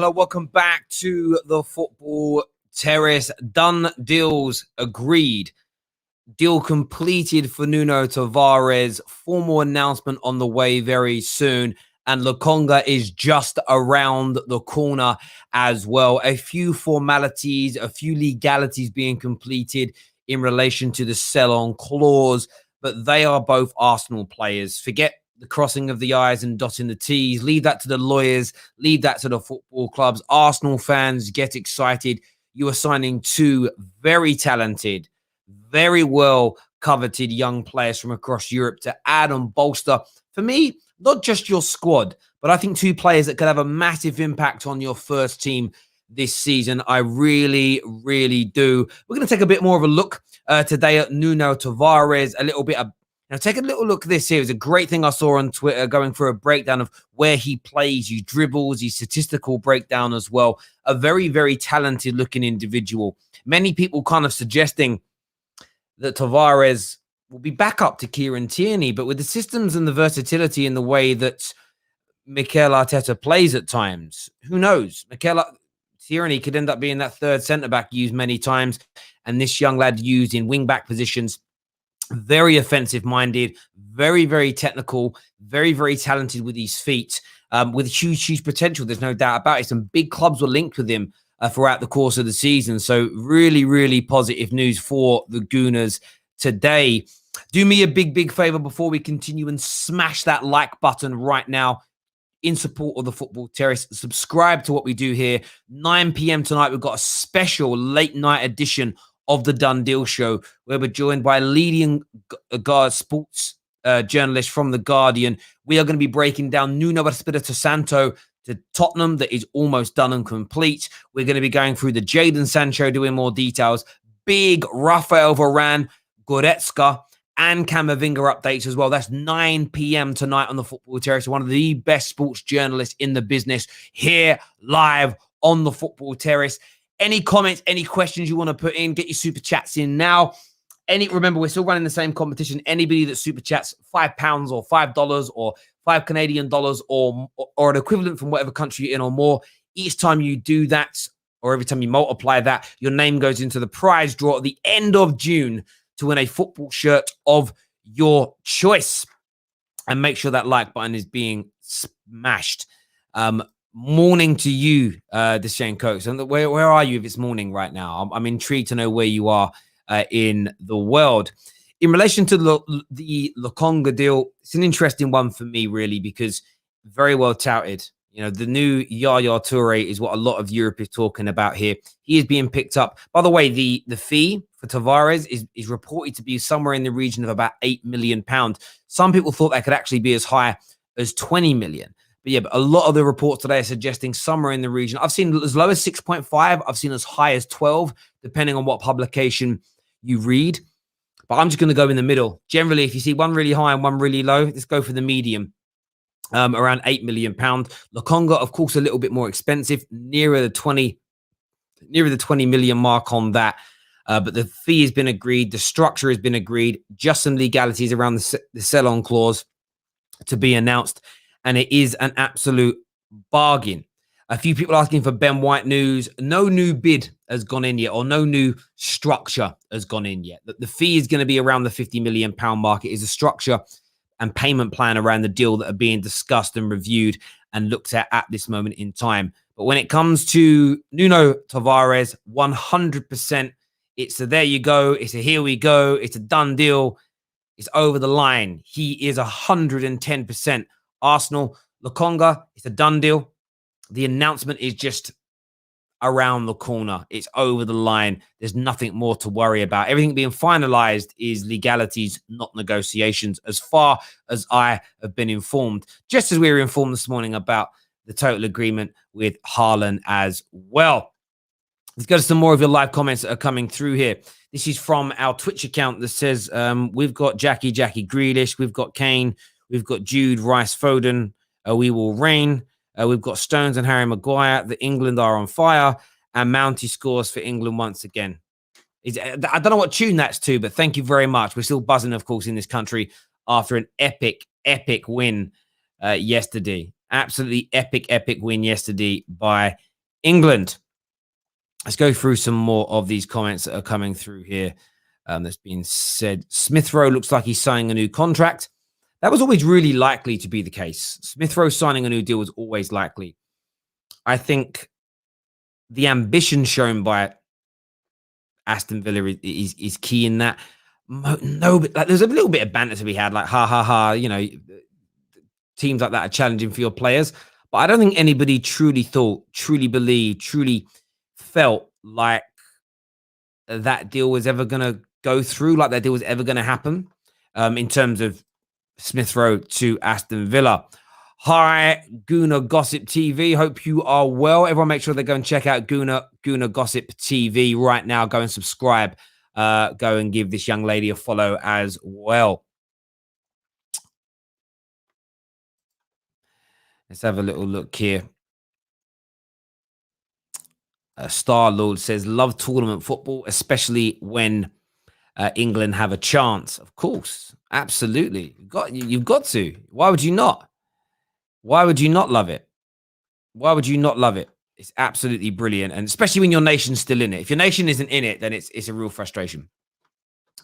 Hello, welcome back to the Football Terrace. Done deals agreed. Deal completed for Nuno Tavares. Formal announcement on the way very soon. And Lokonga is just around the corner as well. A few formalities, a few legalities being completed in relation to the sell-on clause. But they are both Arsenal players. Forget the crossing of the I's and dotting the T's. Leave that to the lawyers. Leave that to the football clubs. Arsenal fans, get excited. You are signing two very talented, very well coveted young players from across Europe to add and bolster, for me, not just your squad, but I think two players that could have a massive impact on your first team this season. I really, really do. We're going to take a bit more of a look today at Nuno Tavares, a little bit of now, take a little look at this here. It's a great thing I saw on Twitter, going through a breakdown of where he plays, his dribbles, his statistical breakdown as well. A very, very talented looking individual. Many people kind of suggesting that Tavares will be back up to Kieran Tierney, but with the systems and the versatility in the way that Mikel Arteta plays at times, who knows? Tierney could end up being that third centre-back used many times, and this young lad used in wing-back positions. Very offensive-minded, very, very technical, very, very talented with his feet, with huge, huge potential. There's no doubt about it. Some big clubs were linked with him throughout the course of the season. So really, really positive news for the Gooners today. Do me a big, big favor before we continue and smash that like button right now in support of the Football Terrace. Subscribe to what we do here. 9 p.m. tonight, we've got a special late night edition of the Done Deal Show, where we're joined by leading sports journalist from The Guardian. We are going to be breaking down Nuno Espirito Santo to Tottenham that is almost done and complete. We're going to be going through the Jadon Sancho, doing more details. Big Rafael Varane, Goretzka, and Camavinga updates as well. That's 9 p.m. tonight on the Football Terrace. One of the best sports journalists in the business here live on the Football Terrace. Any comments, any questions you want to put in, get your super chats in now. Remember, we're still running the same competition. Anybody that super chats £5 or $5 or $5 Canadian or an equivalent from whatever country you're in or more, each time you do that, or every time you multiply that, your name goes into the prize draw at the end of June to win a football shirt of your choice. And make sure that like button is being smashed. Morning to you, Deshenko. And where are you if it's morning right now? I'm intrigued to know where you are in the world. In relation to the Lokonga deal, it's an interesting one for me, really, because very well touted. You know, the new Yaya Toure is what a lot of Europe is talking about here. He is being picked up. By the way, the fee for Tavares is reported to be somewhere in the region of about £8 million. Some people thought that could actually be as high as 20 million. But yeah, but a lot of the reports today are suggesting somewhere in the region. I've seen as low as 6.5. I've seen as high as 12, depending on what publication you read. But I'm just going to go in the middle. Generally, if you see one really high and one really low, let's go for the medium. Around £8 million. Lokonga, of course, a little bit more expensive, nearer the 20 million mark on that. But the fee has been agreed. The structure has been agreed. Just some legalities around the sell-on clause to be announced. And it is an absolute bargain. A few people asking for Ben White news. No new bid has gone in yet, or no new structure has gone in yet. The fee is going to be around the £50 million mark. It is a structure and payment plan around the deal that are being discussed and reviewed and looked at this moment in time. But when it comes to Nuno Tavares, 100%, it's a there you go. It's a here we go. It's a done deal. It's over the line. He is 110%. Arsenal, Lokonga, it's a done deal. The announcement is just around the corner. It's over the line. There's nothing more to worry about. Everything being finalized is legalities, not negotiations, as far as I have been informed. Just as we were informed this morning about the total agreement with Haaland as well. Let's go to some more of your live comments that are coming through here. This is from our Twitch account that says, we've got Jackie Grealish, we've got Kane, we've got Jude, Rice, Foden, we will reign. We've got Stones and Harry Maguire. The England are on fire. And Mounty scores for England once again. I don't know what tune that's to, but thank you very much. We're still buzzing, of course, in this country after an epic win yesterday. Absolutely epic win yesterday by England. Let's go through some more of these comments that are coming through here. That's been said. Smith Rowe looks like he's signing a new contract. That was always really likely to be the case. Smith Rowe signing a new deal was always likely. I think the ambition shown by Aston Villa is key in that. No, but like, there's a little bit of banter to be had, like ha ha ha. You know, teams like that are challenging for your players, but I don't think anybody truly thought, truly believed, truly felt like that deal was ever going to go through, like that deal was ever going to happen in terms of Smith Rowe to Aston Villa. Hi, Guna Gossip TV. Hope you are well. Everyone make sure they go and check out Guna Gossip TV right now. Go and subscribe. Go and give this young lady a follow as well. Let's have a little look here. Star Lord says, love tournament football, especially when England have a chance. Of course, absolutely. You've got to. Why would you not? Why would you not love it? Why would you not love it? It's absolutely brilliant, and especially when your nation's still in it. If your nation isn't in it, then it's a real frustration.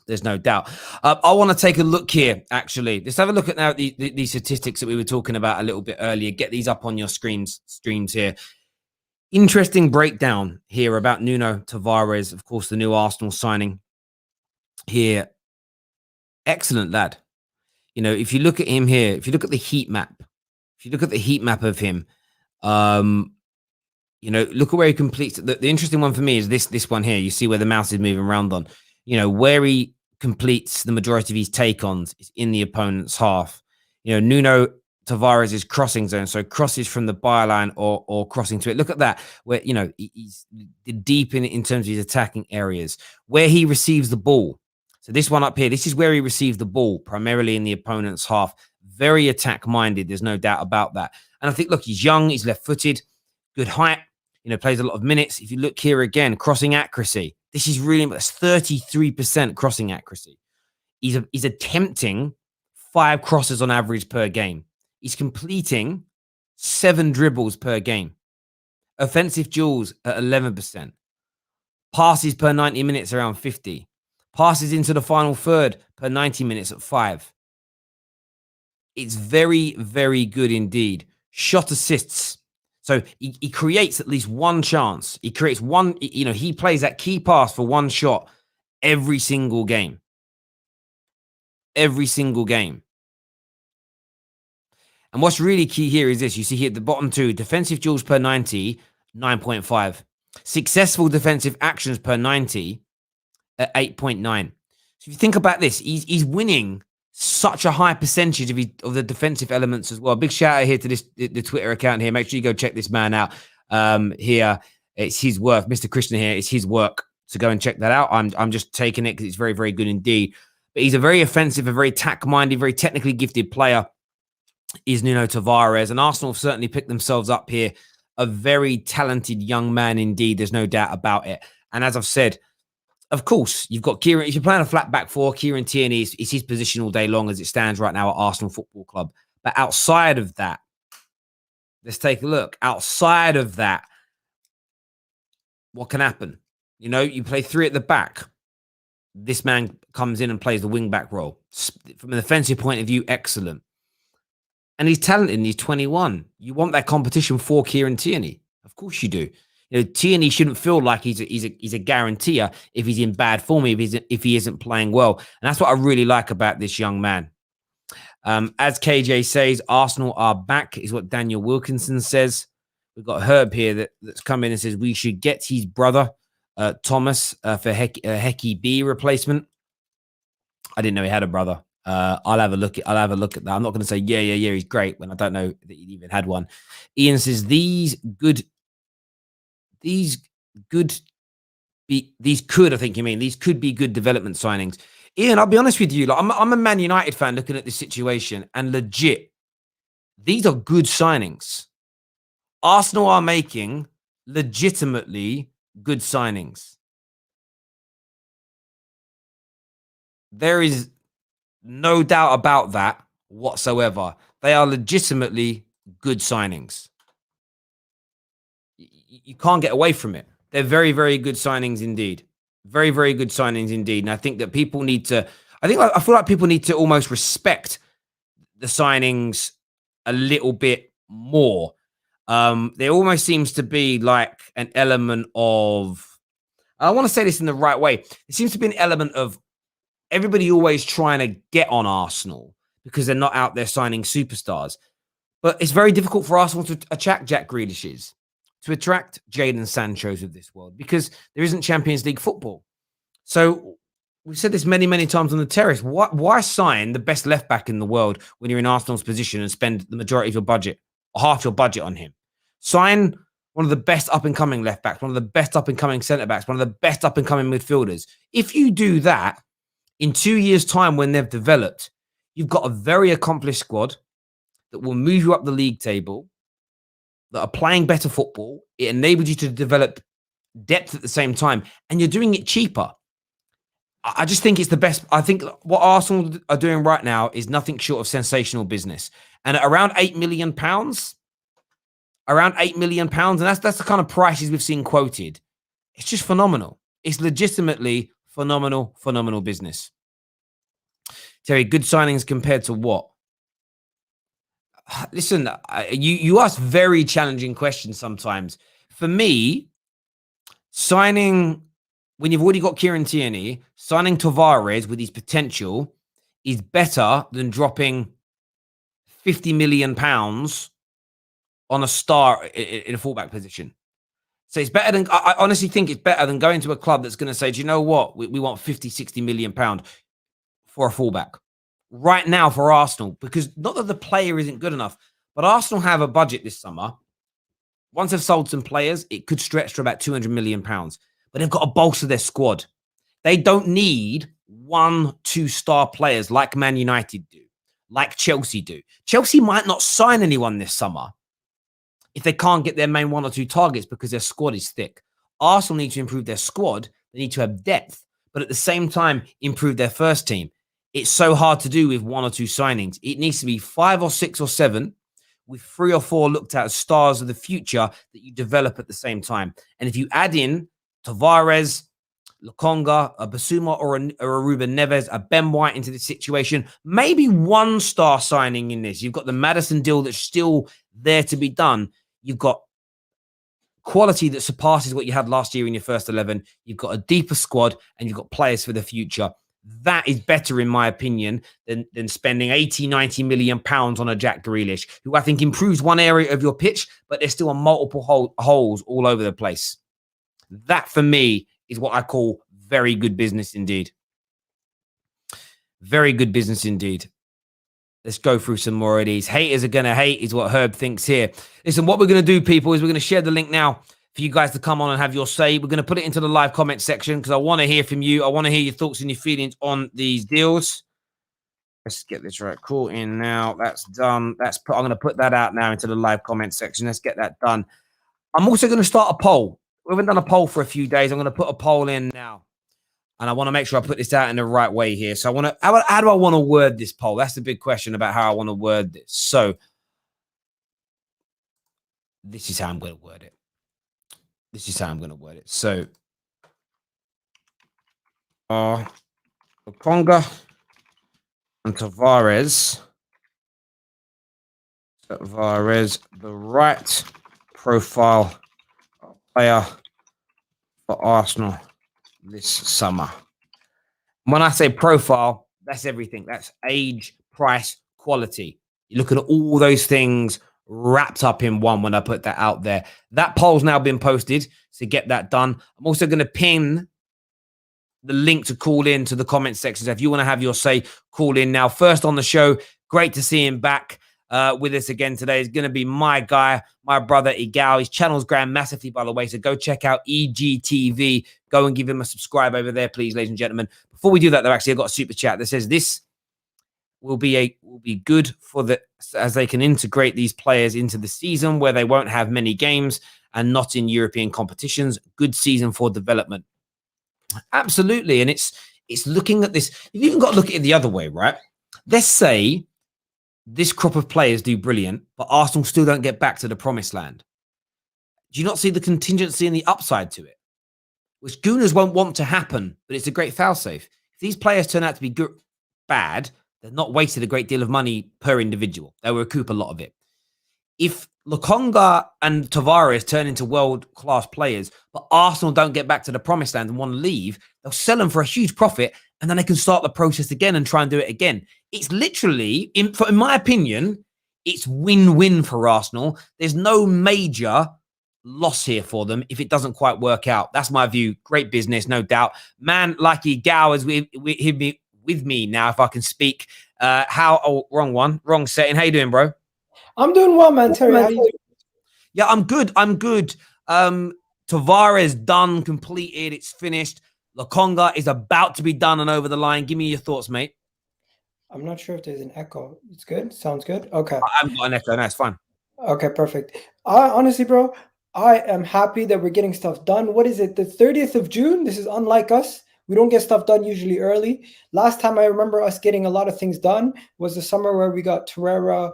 There's no doubt. I want to take a look here, actually. Let's have a look at now these statistics that we were talking about a little bit earlier. Get these up on your streams here. Interesting breakdown here about Nuno Tavares, of course, the new Arsenal signing here. Excellent lad. You know, if you look at him here, if you look at the heat map, of him, you know, look at where he completes. The interesting one for me is this one here. You see where the mouse is moving around on. You know, where he completes the majority of his take-ons is in the opponent's half. You know, Nuno Tavares' crossing zone, so crosses from the byline or crossing to it. Look at that, where, you know, he's deep in terms of his attacking areas, where he receives the ball. So this one up here, this is where he receives the ball, primarily in the opponent's half. Very attack-minded, there's no doubt about that. And I think, look, he's young, he's left-footed, good height, you know, plays a lot of minutes. If you look here again, crossing accuracy, this is really, that's 33% crossing accuracy. He's attempting 5 crosses on average per game. He's completing 7 dribbles per game. Offensive duels at 11%. Passes per 90 minutes around 50. Passes into the final third per 90 minutes at 5. It's very, very good indeed. Shot assists. So he creates at least one chance. He creates one, you know, he plays that key pass for one shot every single game. Every single game. And what's really key here is this. You see here at the bottom two, defensive duels per 90, 9.5. Successful defensive actions per 90 at 8.9. So if you think about this, he's winning such a high percentage of the defensive elements as well. Big shout out here to the Twitter account here. Make sure you go check this man out. Here, it's his work. Mr. Krishna here, it's his work. So go and check that out. I'm just taking it because it's very, very good indeed. But he's a very offensive, a very attack-minded, very technically gifted player. Is Nuno Tavares, and Arsenal have certainly picked themselves up here. A very talented young man indeed. There's no doubt about it. And as I've said, of course, you've got Kieran. If you're playing a flat back four, Kieran Tierney is his position all day long as it stands right now at Arsenal Football Club. But outside of that, let's take a look. Outside of that, what can happen? You know, you play 3 at the back. This man comes in and plays the wing back role. From an offensive point of view, excellent. And he's talented and he's 21. You want that competition for Kieran Tierney. Of course you do. You know, Tierney shouldn't feel like he's a guaranteer if he's in bad form, if he isn't playing well. And that's what I really like about this young man. As KJ says, Arsenal are back, is what Daniel Wilkinson says. We've got Herb here that's come in and says we should get his brother, Thomas, for Hecky B replacement. I didn't know he had a brother. I'll have a look at that. I'm not going to say yeah, he's great when I don't know that he even had one. Ian says these could, I think you mean, these could be good development signings. Ian, I'll be honest with you, like I'm a Man United fan looking at this situation, and legit, these are good signings. Arsenal are making legitimately good signings. There is no doubt about that whatsoever. They are legitimately good signings. you can't get away from it. They're very, very good signings indeed. Very, very good signings indeed. And I think that people need to, I feel like people need to almost respect the signings a little bit more. There almost seems to be like an element of, I want to say this in the right way. It seems to be an element of everybody always trying to get on Arsenal because they're not out there signing superstars. But it's very difficult for Arsenal to attract Jack Grealish's, to attract Jadon Sancho's of this world, because there isn't Champions League football. So we've said this many, many times on the terrace. Why sign the best left back in the world when you're in Arsenal's position and spend the majority of your budget, or half your budget, on him? Sign one of the best up-and-coming left backs, one of the best up-and-coming centre-backs, one of the best up-and-coming midfielders. If you do that, in 2 years' time when they've developed, you've got a very accomplished squad that will move you up the league table, that are playing better football. It enables you to develop depth at the same time, and you're doing it cheaper. I just think it's the best. I think what Arsenal are doing right now is nothing short of sensational business. And at around £8 million, and that's the kind of prices we've seen quoted. It's just phenomenal. It's legitimately phenomenal business. Terry, good signings compared to what? Listen, you ask very challenging questions sometimes. For me, signing, when you've already got Kieran Tierney, signing Tavares with his potential is better than dropping £50 million on a star in a fullback position. So it's better than, I honestly think it's better than going to a club that's going to say, do you know what? We want 50, 60 million pound for a fullback right now for Arsenal, because not that the player isn't good enough, but Arsenal have a budget this summer. Once they've sold some players, it could stretch to about 200 million pounds, but they've got to bolster their squad. They don't need 1-2 star players like Man United do, like Chelsea do. Chelsea might not sign anyone this summer if they can't get their main 1 or 2 targets because their squad is thick. Arsenal need to improve their squad. They need to have depth, but at the same time, improve their first team. It's so hard to do with 1 or 2 signings. It needs to be 5 or 6 or 7 with 3 or 4 looked at as stars of the future that you develop at the same time. And if you add in Taveres, Lokonga, a Basuma, or a Ruben Neves, a Ben White into this situation, maybe 1 star signing in this. You've got the Maddison deal that's still there to be done. You've got quality that surpasses what you had last year in your first 11. You've got a deeper squad, and you've got players for the future. That is better, in my opinion, than spending 80, 90 million pounds on a Jack Grealish, who I think improves one area of your pitch, but there's still multiple holes all over the place. That, for me, is what I call very good business indeed. Very good business indeed. Let's go through some more of these. Haters are going to hate is what Herb thinks here. Listen, what we're going to do, people, is we're going to share the link now for you guys to come on and have your say. We're going to put it into the live comment section because I want to hear from you. I want to hear your thoughts and your feelings on these deals. Let's get this right. Cool in now. That's done. I'm going to put that out now into the live comment section. Let's get that done. I'm also going to start a poll. We haven't done a poll for a few days. I'm going to put a poll in now. And I want to make sure I put this out in the right way here. So how do I want to word this poll? That's the big question about how I want to word this. So this is how I'm going to word it. So Lokonga and Taveres, the right profile player for Arsenal this summer. When I say profile, that's everything. That's age, price, quality. You're looking at all those things wrapped up in one when I put that out there. That poll's now been posted, so get that done. I'm also going to pin the link to call in to the comment section. So if you want to have your say, call in now. First on the show, great to see him back with us again today. Is going to be my guy, my brother Igal. His channel's grown massively, by the way, so go check out EGTV. Go and give him a subscribe over there, please, ladies and gentlemen. Before we do that, though, actually, I've got a super chat that says this will be good for as they can integrate these players into the season where they won't have many games and not in European competitions. Good season for development. Absolutely. And it's looking at this. You've even got to look at it the other way, right? Let's say this crop of players do brilliant, but Arsenal still don't get back to the promised land. do you not see the contingency and the upside to it? Which Gooners won't want to happen, but it's a great foul safe. If these players turn out to be bad, they're not wasted a great deal of money per individual. They will recoup a lot of it. If Lokonga and Taveres turn into world-class players, but Arsenal don't get back to the promised land and want to leave, they'll sell them for a huge profit, and then they can start the process again and try and do it again. It's literally, in my opinion, it's win-win for Arsenal. There's no major loss here for them if it doesn't quite work out. That's my view. Great business, no doubt. Man, Lucky Gao is with me now, if I can speak. Wrong setting. How you doing, bro? I'm doing well, man. Terry, how you doing? Yeah, I'm good. Taveres done, completed. It's finished. Lokonga is about to be done and over the line. Give me your thoughts, mate. I'm not sure if there's an echo. It's good? Sounds good? Okay. I haven't got an echo. No, it's fine. Okay, perfect. Honestly, bro, I am happy that we're getting stuff done. What is it? The 30th of June? This is unlike us. We don't get stuff done usually early. Last time I remember us getting a lot of things done was the summer where we got Torreira,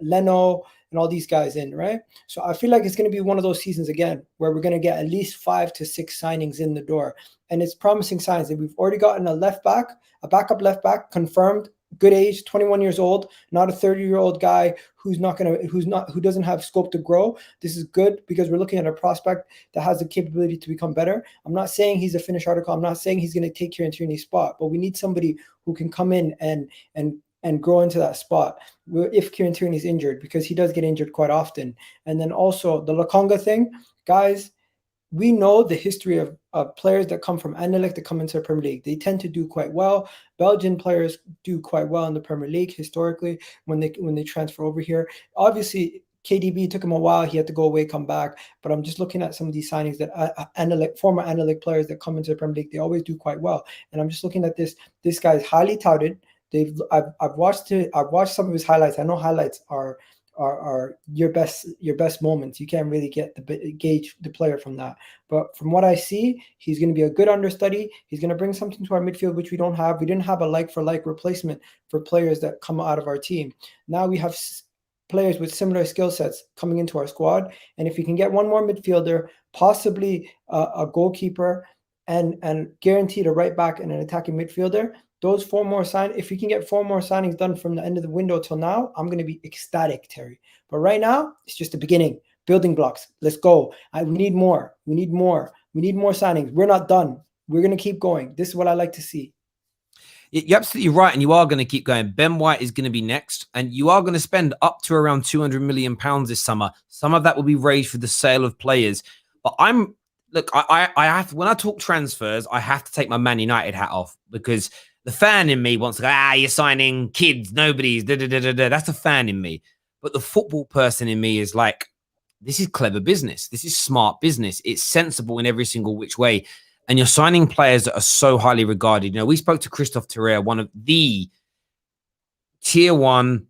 Leno, and all these guys in, right? So I feel like it's going to be one of those seasons again where we're going to get at least 5 to 6 signings in the door. And it's promising signs that we've already gotten a backup left back confirmed, good age, 21 years old, not a 30-year-old guy who doesn't have scope to grow. This is good because we're looking at a prospect that has the capability to become better. I'm not saying he's a finished article. I'm not saying he's going to take Kieran Tierney's spot, but we need somebody who can come in and grow into that spot if Kieran Tierney's injured, because he does get injured quite often. And then also the Lokonga thing, guys, we know the history of players that come from Anderlecht that come into the Premier League. They tend to do quite well. Belgian players do quite well in the Premier League historically when they transfer over here. Obviously, KDB took him a while. He had to go away, come back. But I'm just looking at some of these signings that former Anderlecht players that come into the Premier League, they always do quite well. And I'm just looking at this. This guy is highly touted. I've watched some of his highlights. I know highlights are your best moments. You can't really gauge the player from that. But from what I see, he's going to be a good understudy. He's going to bring something to our midfield, which we don't have. We didn't have a like-for-like replacement for players that come out of our team. Now we have players with similar skill sets coming into our squad. And if we can get one more midfielder, possibly a goalkeeper, and guaranteed a right back and an attacking midfielder, those 4 more if we can get 4 more signings done from the end of the window till now, I'm going to be ecstatic, Terry. But right now, it's just the beginning. Building blocks. Let's go. We need more. We need more signings. We're not done. We're going to keep going. This is what I like to see. You're absolutely right, and you are going to keep going. Ben White is going to be next, and you are going to spend up to around £200 million this summer. Some of that will be raised for the sale of players. But I have when I talk transfers, I have to take my Man United hat off, because the fan in me wants to go, you're signing kids, nobody's, That's the fan in me. But the football person in me is like, this is clever business. This is smart business. It's sensible in every single which way. And you're signing players that are so highly regarded. You know, we spoke to Christophe Terrea, one of the tier 1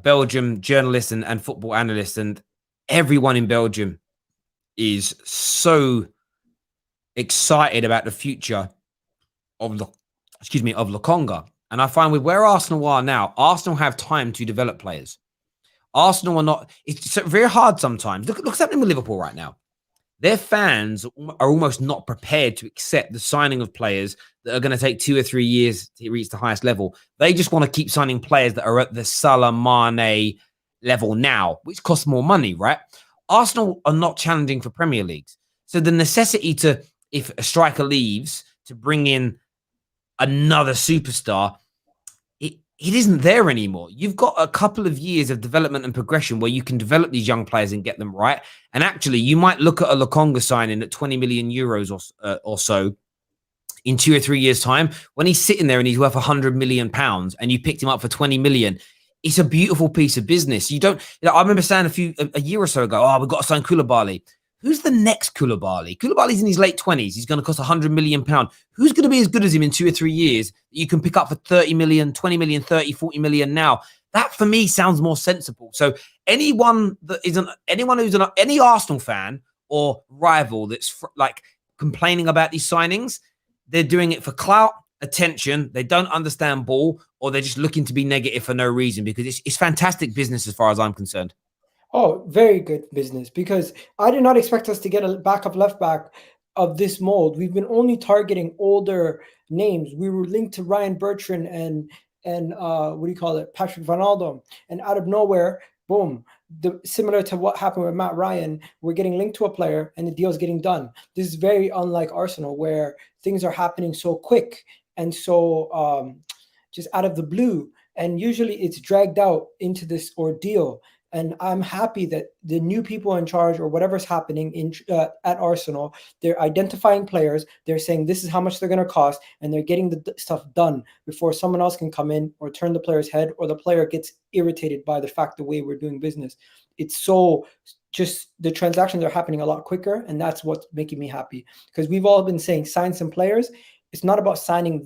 Belgium journalists and football analysts, and everyone in Belgium is so excited about the future of Lokonga. And I find with where Arsenal are now, Arsenal have time to develop players. Arsenal are not, it's very hard sometimes. Look what's happening with Liverpool right now. Their fans are almost not prepared to accept the signing of players that are going to take 2 or 3 years to reach the highest level. They just want to keep signing players that are at the Salah, Mane level now, which costs more money, right? Arsenal are not challenging for Premier Leagues. So the necessity to, if a striker leaves, to bring in another superstar, it isn't there anymore. You've got a couple of years of development and progression where you can develop these young players and get them right. And actually, you might look at a Lokonga signing at 20 million euros or so in 2 or 3 years' time, when he's sitting there and he's worth 100 million pounds and you picked him up for 20 million. It's a beautiful piece of business. I remember saying a year or so ago, we've got to sign Koulibaly. Who's the next Koulibaly? Koulibaly's in his late 20s. He's going to cost 100 million pounds. Who's going to be as good as him in 2 or 3 years that you can pick up for 30 million, 20 million, 30, 40 million now? That for me sounds more sensible. So any Arsenal fan or rival that's like complaining about these signings, they're doing it for clout, attention. They don't understand ball, or they're just looking to be negative for no reason, because it's fantastic business as far as I'm concerned. Oh, very good business, because I did not expect us to get a backup left back of this mold. We've been only targeting older names. We were linked to Ryan Bertrand and what do you call it, Patrick Van Aldo, and out of nowhere, boom. Similar to what happened with Matt Ryan, we're getting linked to a player and the deal's getting done. This is very unlike Arsenal, where things are happening so quick and so just out of the blue. And usually it's dragged out into this ordeal. And I'm happy that the new people in charge, or whatever's happening in at Arsenal, they're identifying players. They're saying this is how much they're going to cost, and they're getting the stuff done before someone else can come in or turn the player's head, or the player gets irritated by the fact the way we're doing business. It's so just the transactions are happening a lot quicker, and that's what's making me happy, because we've all been saying sign some players. It's not about signing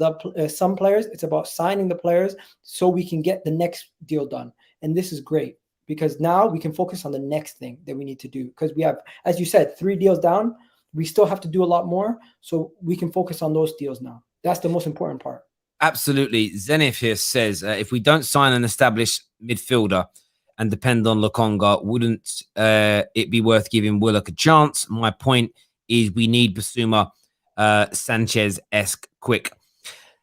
some players. It's about signing the players so we can get the next deal done. And this is great, because now we can focus on the next thing that we need to do, because we have, as you said, 3 deals down. We still have to do a lot more, so we can focus on those deals now. That's the most important part. Absolutely. Zenith here says, if we don't sign an established midfielder and depend on Lokonga, wouldn't it be worth giving Willock a chance? My point is we need Basuma Sanchez-esque quick.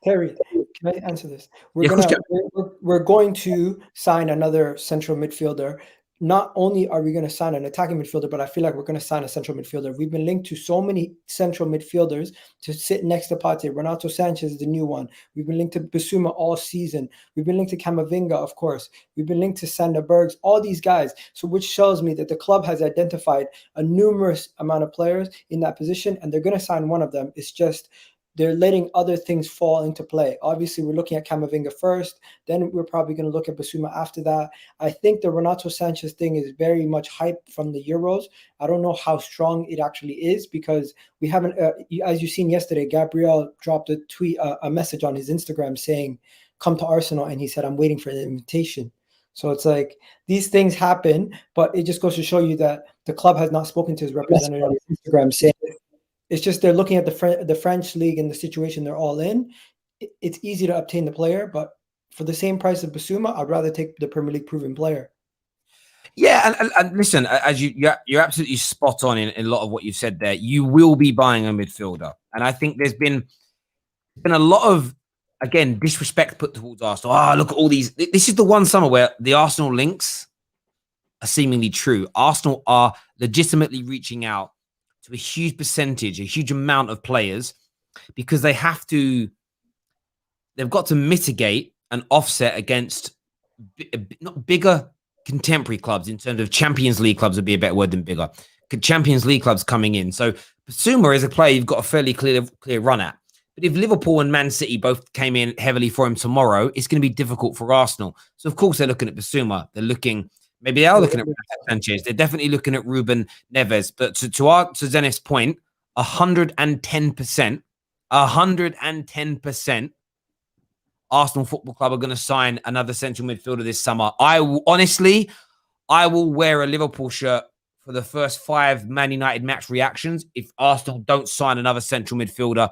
Terry, can I answer this? We're going to sign another central midfielder. Not only are we going to sign an attacking midfielder, but I feel like we're going to sign a central midfielder. We've been linked to so many central midfielders to sit next to Partey. Renato Sanchez is the new one. We've been linked to Basuma all season. We've been linked to Camavinga, of course. We've been linked to Sander Bergs, all these guys. So which shows me that the club has identified a numerous amount of players in that position, and they're going to sign one of them. It's just they're letting other things fall into play. Obviously, we're looking at Camavinga first. Then we're probably going to look at Basuma after that. I think the Renato Sanchez thing is very much hype from the Euros. I don't know how strong it actually is, because we haven't, as you've seen yesterday, Gabriel dropped a tweet, a message on his Instagram saying, come to Arsenal. And he said, I'm waiting for the invitation. So it's like these things happen, but it just goes to show you that the club has not spoken to his representative on his Instagram saying, it's just they're looking at the French league and the situation they're all in. It's easy to obtain the player, but for the same price of Basuma, I'd rather take the Premier League proven player. Yeah, and listen, as you're absolutely spot on in a lot of what you've said there. You will be buying a midfielder, and I think there's been a lot of, again, disrespect put towards Arsenal. Oh, look at all these. This is the one summer where the Arsenal links are seemingly true. Arsenal are legitimately reaching out to a huge percentage, a huge amount of players, because they've got to mitigate and offset against not bigger contemporary clubs in terms of Champions League clubs would be a better word than bigger. Champions League clubs coming in. So Basuma is a player you've got a fairly clear run at. But if Liverpool and Man City both came in heavily for him tomorrow, it's going to be difficult for Arsenal. So of course they're looking at Basuma. Maybe they are looking at Sanchez. They're definitely looking at Ruben Neves. But to Zenith's point, 110%, 110%, Arsenal Football Club are going to sign another central midfielder this summer. I will wear a Liverpool shirt for the first 5 Man United match reactions if Arsenal don't sign another central midfielder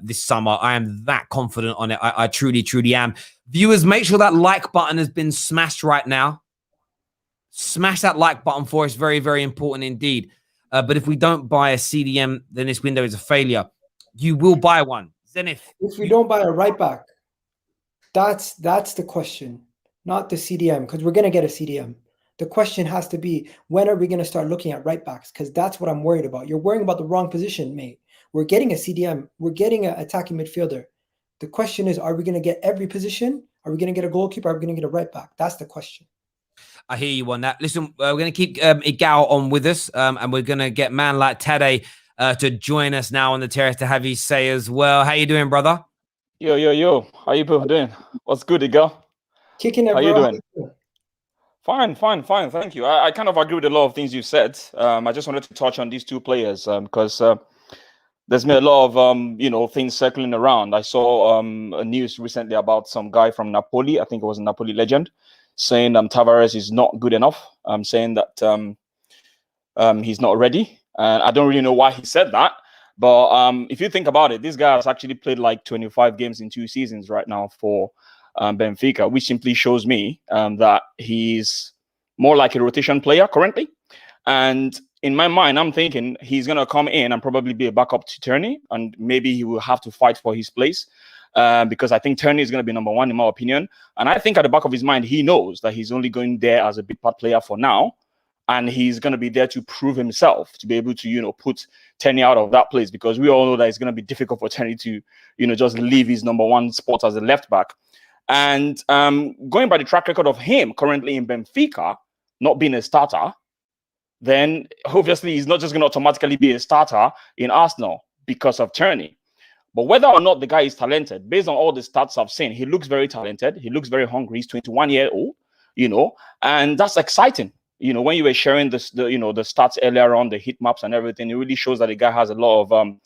this summer. I am that confident on it. I truly, truly am. Viewers, make sure that like button has been smashed right now. Smash that like button for us. Very, very important indeed. But if we don't buy a CDM, then this window is a failure. You will buy one. Zenith. If we don't buy a right back, that's the question, not the CDM, because we're going to get a CDM. The question has to be, when are we going to start looking at right backs? Because that's what I'm worried about. You're worrying about the wrong position, mate. We're getting a CDM. We're getting an attacking midfielder. The question is, are we going to get every position? Are we going to get a goalkeeper? Are we going to get a right back? That's the question. I hear you on that. Listen, we're going to keep Igao on with us, and we're going to get man like Tade to join us now on the terrace to have you say as well. How you doing, brother? Yo. How you both doing? What's good, Igao? Kicking it, How bro. you doing? Fine. Thank you. I kind of agree with a lot of things you've said. I just wanted to touch on these 2 players because there's been a lot of things circling around. I saw a news recently about some guy from Napoli. I think it was a Napoli legend, saying Taveres is not good enough. Saying that he's not ready. And I don't really know why he said that. But if you think about it, this guy has actually played like 25 games in 2 seasons right now for Benfica, which simply shows me that he's more like a rotation player currently. And in my mind, I'm thinking he's going to come in and probably be a backup to Tierney, and maybe he will have to fight for his place because I think Tierney is going to be number one, in my opinion. And I think at the back of his mind, he knows that he's only going there as a big part player for now. And he's going to be there to prove himself, to be able to, you know, put Tierney out of that place, because we all know that it's going to be difficult for Tierney to, you know, just leave his number one spot as a left back. And going by the track record of him currently in Benfica, not being a starter, then obviously he's not just going to automatically be a starter in Arsenal because of Tierney. But whether or not the guy is talented, based on all the stats I've seen, he looks very talented. He looks very hungry. He's 21-year-old, you know, and that's exciting. You know, when you were sharing the stats earlier on, the heat maps and everything, it really shows that the guy has a lot of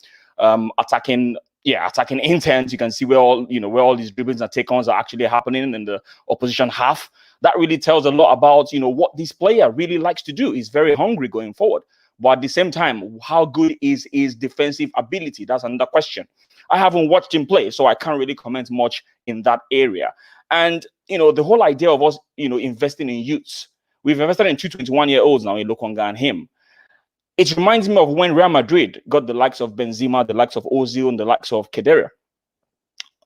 attacking intent. You can see where all these dribbles and take-ons are actually happening in the opposition half. That really tells a lot about, you know, what this player really likes to do. He's very hungry going forward. But at the same time, how good is his defensive ability? That's another question. I haven't watched him play, so I can't really comment much in that area. And, you know, the whole idea of us, you know, investing in youths. We've invested in 2 21-year-olds now in Lokonga and him. It reminds me of when Real Madrid got the likes of Benzema, the likes of Ozil, and the likes of Kedira.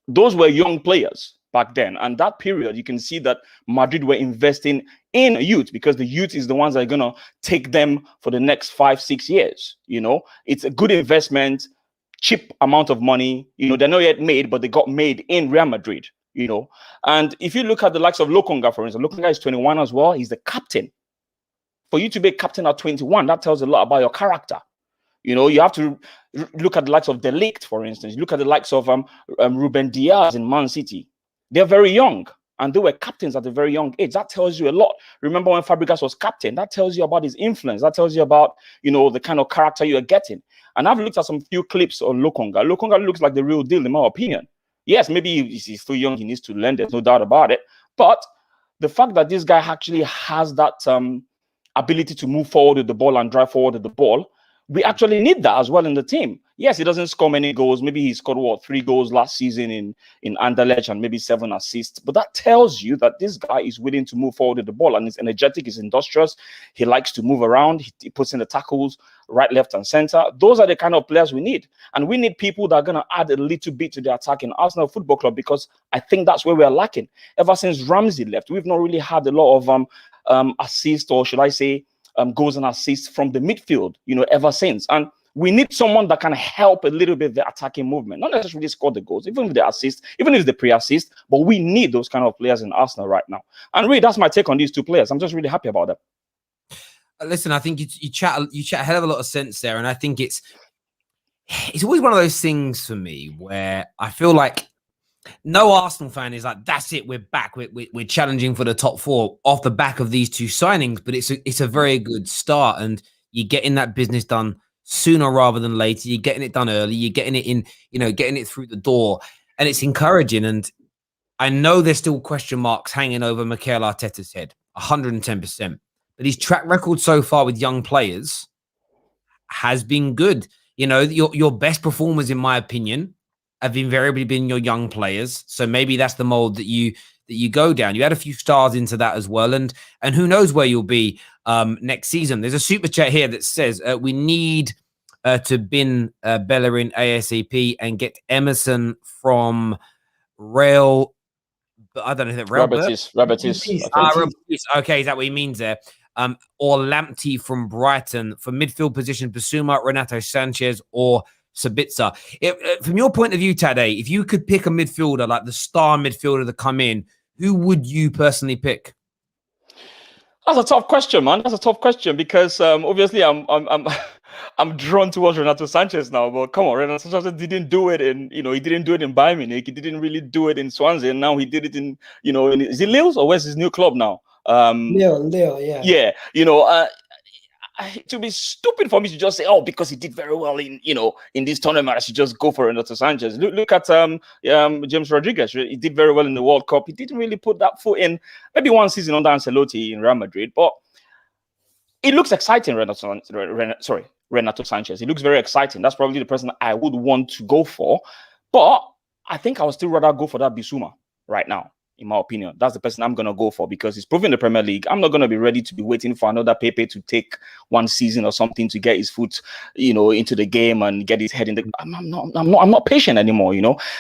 Those were young players back then. And that period, you can see that Madrid were investing in youth, because the youth is the ones that are going to take them for the next 5-6 years. You know, it's a good investment, cheap amount of money. You know, they're not yet made, but they got made in Real Madrid. You know, and if you look at the likes of Lokonga, for instance, Lokonga is 21 as well. He's the captain. For you to be a captain at 21, that tells a lot about your character. You know, you have to look at the likes of De Ligt, for instance. You look at the likes of Ruben Diaz in Man City. They're very young, and they were captains at a very young age. That tells you a lot. Remember when Fabregas was captain? That tells you about his influence. That tells you about, you know, the kind of character you're getting. And I've looked at some few clips on Lokonga. Lokonga looks like the real deal, in my opinion. Yes, maybe he's still young. He needs to learn. There's no doubt about it. But the fact that this guy actually has that ability to move forward with the ball and drive forward with the ball, we actually need that as well in the team. Yes, he doesn't score many goals. Maybe he scored 3 goals last season in Anderlecht and maybe 7 assists. But that tells you that this guy is willing to move forward with the ball, and he's energetic, he's industrious. He likes to move around. He puts in the tackles right, left, and center. Those are the kind of players we need. And we need people that are going to add a little bit to the attack in Arsenal Football Club, because I think that's where we are lacking. Ever since Ramsey left, we've not really had a lot of assists, or should I say goals and assists from the midfield, you know, ever since. And we need someone that can help a little bit the attacking movement, not necessarily score the goals, even with the assist, even if it's the pre-assist, but we need those kind of players in Arsenal right now. And really, that's my take on these two players. I'm just really happy about them. Listen, I think you chat a hell of a lot of sense there, and I think it's always one of those things for me where I feel like no Arsenal fan is like, that's it, we're back, we're challenging for the top 4 off the back of these 2 signings. But it's a very good start, and you're getting that business done sooner rather than later. You're getting it done early. You're getting it in, you know, getting it through the door, and it's encouraging. And I know there's still question marks hanging over Mikel Arteta's head, 110%. But his track record so far with young players has been good. You know, your best performers, in my opinion, have invariably been your young players. So maybe that's the mold that you go down. You had a few stars into that as well, and who knows where you'll be next season. There's a super chat here that says we need to bin Bellerin ASAP and get Emerson from Real. I don't know if Rabbit is. Okay, is that what he means there? Or Lamptey from Brighton for midfield position. Basuma, Renato Sanchez, or Sabitzer. From your point of view, Tade, if you could pick a midfielder, like the star midfielder to come in, who would you personally pick? That's a tough question, man. That's a tough question, because obviously I'm drawn towards Renato Sanchez now. But come on, Renato Sanchez didn't do it in, you know, he didn't do it in Bayern Munich. He didn't really do it in Swansea. And now he did it in, you know, is it Lille, or where's his new club now? Lille, yeah. Yeah, you know, it would be stupid for me to just say, oh, because he did very well in, you know, in this tournament, I should just go for Renato Sanchez. Look at James Rodriguez. He did very well in the World Cup. He didn't really put that foot in. Maybe one season under Ancelotti in Real Madrid, but it looks exciting. Renato Sanchez. He looks very exciting. That's probably the person I would want to go for. But I think I would still rather go for that Bissouma right now. In my opinion, that's the person I'm going to go for because he's proven the Premier League. I'm not going to be ready to be waiting for another Pepe to take one season or something to get his foot, into the game and get his head in the. I'm not patient anymore.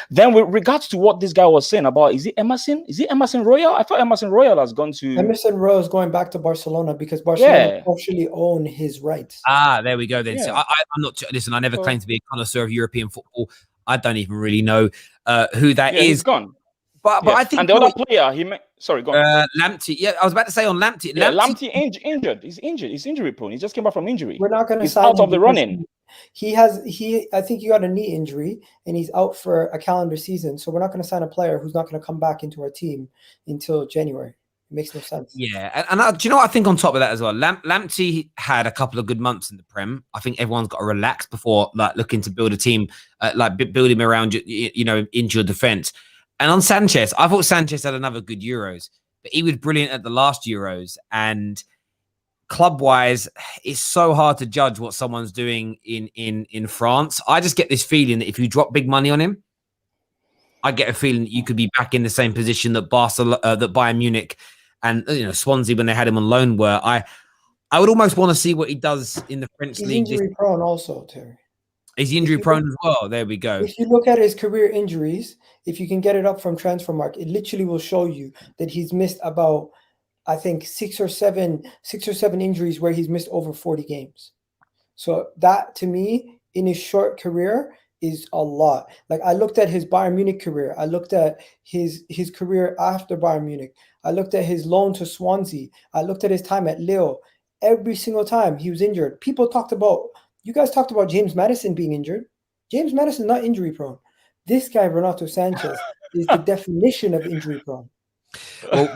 Then with regards to what this guy was saying about, is it Emerson? Is it Emerson Royal? I thought Emerson Royal has gone to. Emerson Royal is going back to Barcelona because Barcelona actually own his rights. There we go then. So I'm not. Listen, I never claimed to be a connoisseur of European football. I don't even really know who that is. He's gone. But I think, and the other player, sorry, go on. Lamptey. Yeah, I was about to say on Lamptey. Yeah, Lamptey injured. He's injured. He's injury prone. He just came back from injury. We're not going to He's sign out him of the running. I think he got a knee injury and he's out for a calendar season. So we're not going to sign a player who's not going to come back into our team until January. It makes no sense. Yeah, and do you know what I think on top of that as well? Lamptey had a couple of good months in the Prem. I think everyone's got to relax before looking to build a team, build him around into your defense. And on Sanchez, I thought Sanchez had another good Euros, but he was brilliant at the last Euros. And club-wise, it's so hard to judge what someone's doing in France. I just get this feeling that if you drop big money on him, I get a feeling that you could be back in the same position that that Bayern Munich and Swansea when they had him on loan were. I would almost want to see what he does in the French league. He's injury prone also, Terry. Is he injury prone as well? There we go. If you look at his career injuries, if you can get it up from Transfermarkt, it literally will show you that he's missed about, I think, six or seven injuries where he's missed over 40 games. So that, to me, in his short career, is a lot. Like, I looked at his Bayern Munich career. I looked at his career after Bayern Munich. I looked at his loan to Swansea. I looked at his time at Lille. Every single time he was injured. You guys talked about James Maddison being injured. James Maddison not injury prone. This guy, Renato Sanchez, is the definition of injury prone. Well,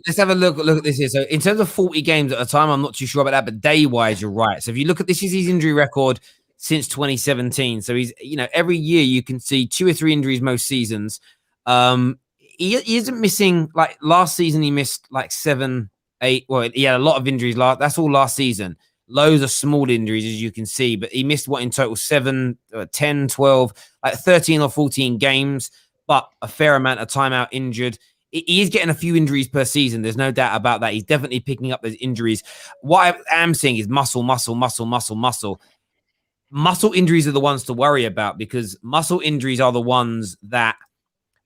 let's have a look at this here. So in terms of 40 games at a time, I'm not too sure about that, but day-wise, you're right. So if you look at this is his injury record since 2017. So he's, every year you can see 2 or 3 injuries most seasons. He isn't missing, like last season he missed like 7, 8. Well, he had a lot of injuries. That's all last season. Loads of small injuries, as you can see, but he missed in total 7, 10, 12, like 13 or 14 games, but a fair amount of time out injured. He is getting a few injuries per season. There's no doubt about that. He's definitely picking up those injuries. What I am seeing is muscle. Muscle injuries are the ones to worry about because muscle injuries are the ones that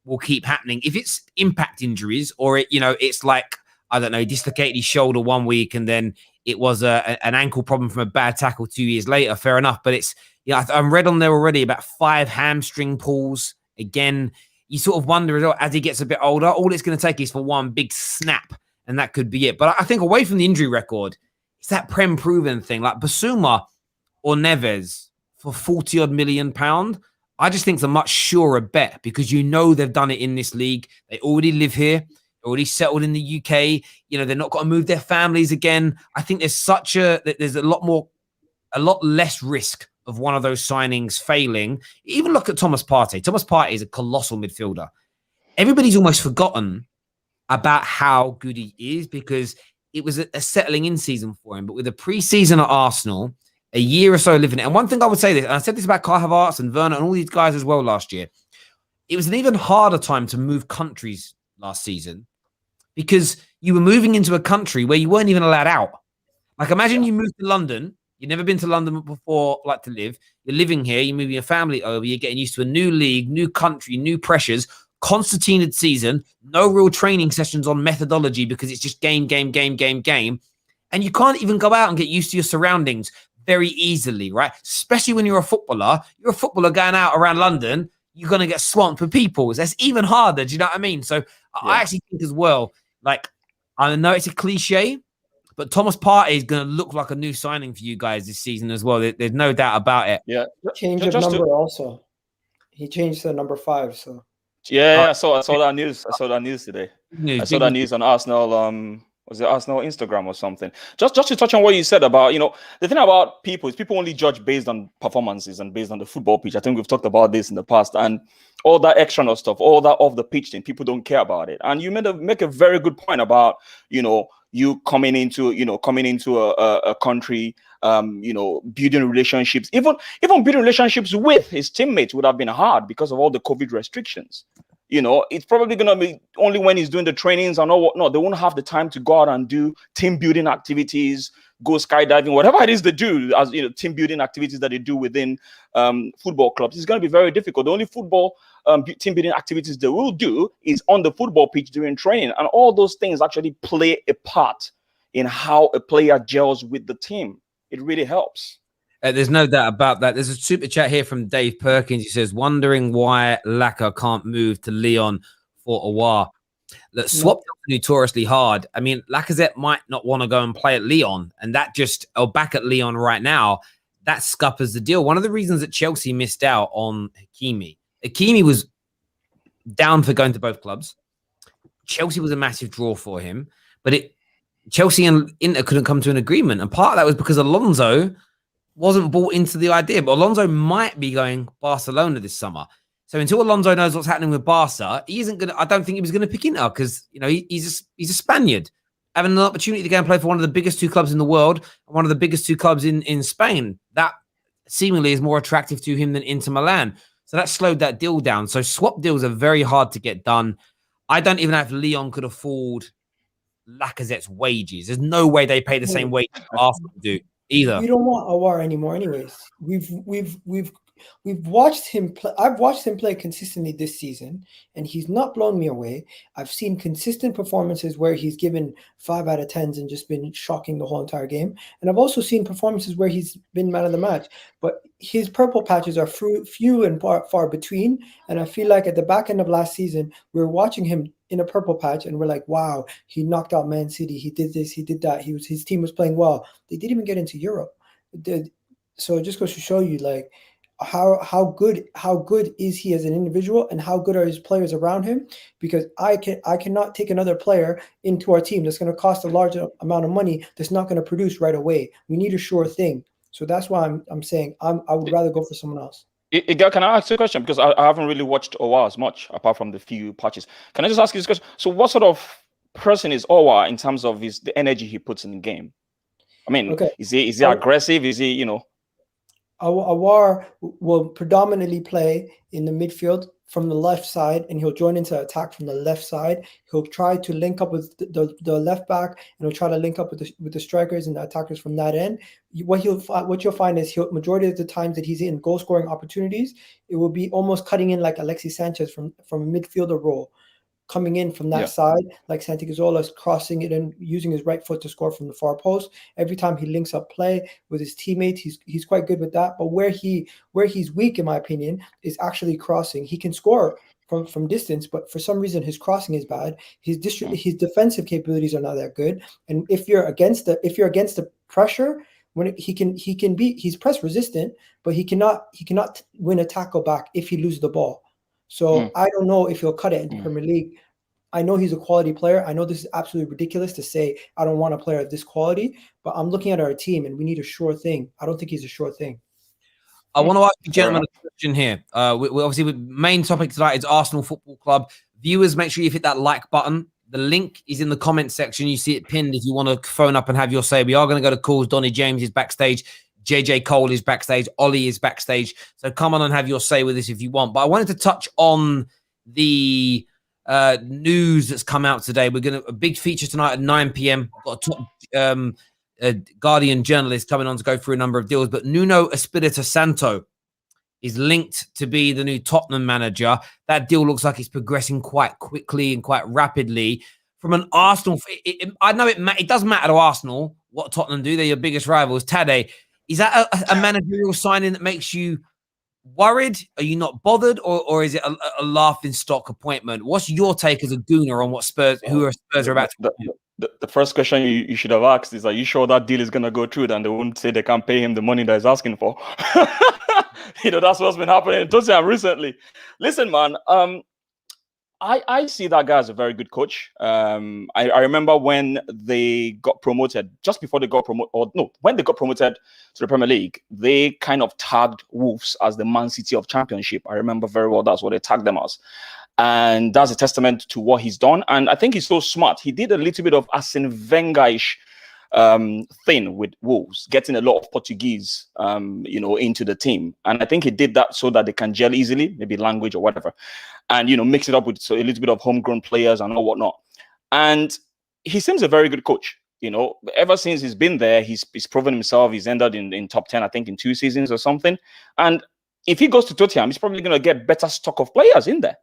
will keep happening. If it's impact injuries or it's like, I don't know, dislocated his shoulder one week and then it was an ankle problem from a bad tackle 2 years later, fair enough. But it's, I'm read on there already about 5 hamstring pulls. Again, you sort of wonder as he gets a bit older, all it's going to take is for one big snap and that could be it. But I think away from the injury record, it's that Prem proven thing like Basuma or Neves for 40 odd million pound. I just think it's a much surer bet because they've done it in this league. They already live here, already settled in the UK. They're not going to move their families again. I think there's a lot less risk of one of those signings failing. Even look at Thomas Partey. Thomas Partey is a colossal midfielder. Everybody's almost forgotten about how good he is because it was a settling in season for him. But with a pre-season at Arsenal, a year or so living it. And one thing I would say this, and I said this about Kai Havertz and Werner and all these guys as well last year, it was an even harder time to move countries last season because you were moving into a country where you weren't even allowed out. Like imagine you moved to London. You've never been to London before, like to live. You're living here. You're moving your family over. You're getting used to a new league, new country, new pressures. Concertinaed season. No real training sessions on methodology because it's just game. And you can't even go out and get used to your surroundings very easily, right? Especially when you're a footballer. You're a footballer going out around London. You're going to get swamped with people. That's even harder. Do you know what I mean? So I actually think as well, like, I know it's a cliche, but Thomas Partey is going to look like a new signing for you guys this season as well. There's no doubt about it. Yeah. Change of number also. He changed to number 5. So I saw that news. I saw that news today. I saw that news on Arsenal. Was it Arsenal Instagram or something? Just to touch on what you said about, the thing about people is people only judge based on performances and based on the football pitch. I think we've talked about this in the past, and all that extra stuff, all that off the pitch thing, people don't care about it. And you make a very good point about, you coming into a country, building relationships, even building relationships with his teammates would have been hard because of all the COVID restrictions. You know, it's probably going to be only when he's doing the trainings and all whatnot. They won't have the time to go out and do team building activities, go skydiving, whatever it is they do, as you know, team building activities that they do within football clubs. It's going to be very difficult. The only football team building activities they will do is on the football pitch during training, and all those things actually play a part in how a player gels with the team. It really helps. There's no doubt about that. There's a super chat here from Dave Perkins. He says, wondering why Laka can't move to Lyon for a while. That swapped notoriously hard. I mean, Lacazette might not want to go and play at Lyon, and that just, or back at Lyon right now, that scuppers the deal. One of the reasons that Chelsea missed out on Hakimi was down for going to both clubs. Chelsea was a massive draw for him, but Chelsea and Inter couldn't come to an agreement. And part of that was because Alonso wasn't bought into the idea, but Alonso might be going Barcelona this summer. So until Alonso knows what's happening with Barca, he isn't going to, I don't think he was going to pick Inter because, you know, he's a Spaniard having an opportunity to go and play for one of the biggest two clubs in the world and one of the biggest two clubs in Spain. That seemingly is more attractive to him than Inter Milan. So that slowed that deal down. So swap deals are very hard to get done. I don't even know if Lyon could afford Lacazette's wages. There's no way they pay the same wage Arsenal do either. We don't want Aouar anymore anyways. We've watched him play. I've watched him play consistently this season, and he's not blown me away. I've seen consistent performances where he's given 5 out of 10s and just been shocking the whole entire game. And I've also seen performances where he's been man of the match. But his purple patches are few and far between. And I feel like at the back end of last season, we were watching him in a purple patch, and we're like, wow, he knocked out Man City. He did this, he did that. His team was playing well. They didn't even get into Europe. So it just goes to show you, like, how good is he as an individual, and how good are his players around him? Because I cannot take another player into our team that's going to cost a large amount of money that's not going to produce right away. We need a sure thing. So that's why I'm saying I would rather go for someone else. Can I ask you a question? Because I haven't really watched Aouar as much, apart from the few patches. Can I just ask you this question? So what sort of person is Aouar in terms of the energy he puts in the game? I mean, okay. Is he aggressive? Is he, you know? Aouar will predominantly play in the midfield from the left side, and he'll join into attack from the left side. He'll try to link up with the left back, and he'll try to link up with the strikers and the attackers from that end. What you'll find is majority of the times that he's in goal scoring opportunities, it will be almost cutting in like Alexis Sanchez from a midfielder role, coming in from that side, like Santi Cazorla, crossing it and using his right foot to score from the far post. Every time he links up play with his teammates, he's quite good with that. But where he's weak, in my opinion, is actually crossing. He can score from distance, but for some reason his crossing is bad. His defensive capabilities are not that good. And if you're against the pressure, when he's press resistant, but he cannot win a tackle back if he loses the ball. So I don't know if he'll cut it in the Premier League. I know he's a quality player. I know this is absolutely ridiculous to say I don't want a player of this quality, but I'm looking at our team and we need a sure thing. I don't think he's a sure thing. I want to ask you, gentlemen, a question here. We obviously, the main topic tonight is Arsenal Football Club. Viewers, make sure you hit that like button. The link is in the comment section. You see it pinned if you want to phone up and have your say. We are going to go to calls. Donny James is backstage. JJ Cole is backstage. Ollie is backstage. So come on and have your say with this if you want. But I wanted to touch on the news that's come out today. We're going to a big feature tonight at 9 p.m. Got a top Guardian journalist coming on to go through a number of deals. But Nuno Espirito Santo is linked to be the new Tottenham manager. That deal looks like it's progressing quite quickly and quite rapidly. From an Arsenal, I know it does matter to Arsenal what Tottenham do. They're your biggest rivals. Tade, is that a managerial signing that makes you worried? Are you not bothered, or is it a laughing stock appointment? What's your take as a gooner on what Spurs are about to do? The first question you should have asked is, are you sure that deal is going to go through? Then they won't say they can't pay him the money that he's asking for. You know, that's what's been happening in Tottenham recently. Listen, man, I see that guy as a very good coach. I remember when they got promoted, just before they got promoted, when they got promoted to the Premier League, they kind of tagged Wolves as the Man City of Championship. I remember very well that's what they tagged them as. And that's a testament to what he's done. And I think he's so smart. He did a little bit of Arsene Wenger-ish thing with Wolves, getting a lot of Portuguese, into the team. And I think he did that so that they can gel easily, maybe language or whatever, and, mix it up with a little bit of homegrown players and all whatnot. And he seems a very good coach. Ever since he's been there, he's proven himself. He's ended in top 10, I think, in 2 seasons or something. And if he goes to Tottenham, he's probably going to get better stock of players in there.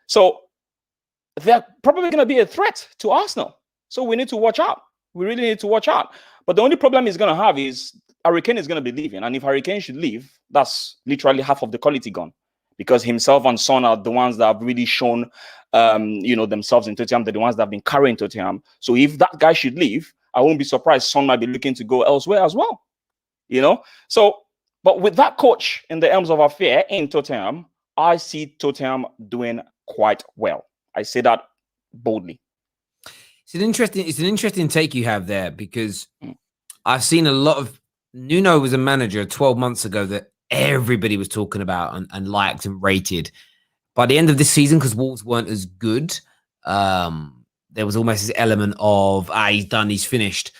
So they're probably going to be a threat to Arsenal. So we need to watch out. We really need to watch out. But the only problem he's going to have is Harry Kane is going to be leaving. And if Harry Kane should leave, that's literally half of the quality gone. Because himself and Son are the ones that have really shown, themselves in Tottenham. They're the ones that have been carrying Tottenham. So if that guy should leave, I won't be surprised Son might be looking to go elsewhere as well. So, but with that coach in the helms of affair in Tottenham, I see Tottenham doing quite well. I say that boldly. It's an interesting take you have there, because I've seen a lot of Nuno was a manager 12 months ago that everybody was talking about and liked and rated. By the end of this season, because Wolves weren't as good, there was almost this element of, he's done, he's finished.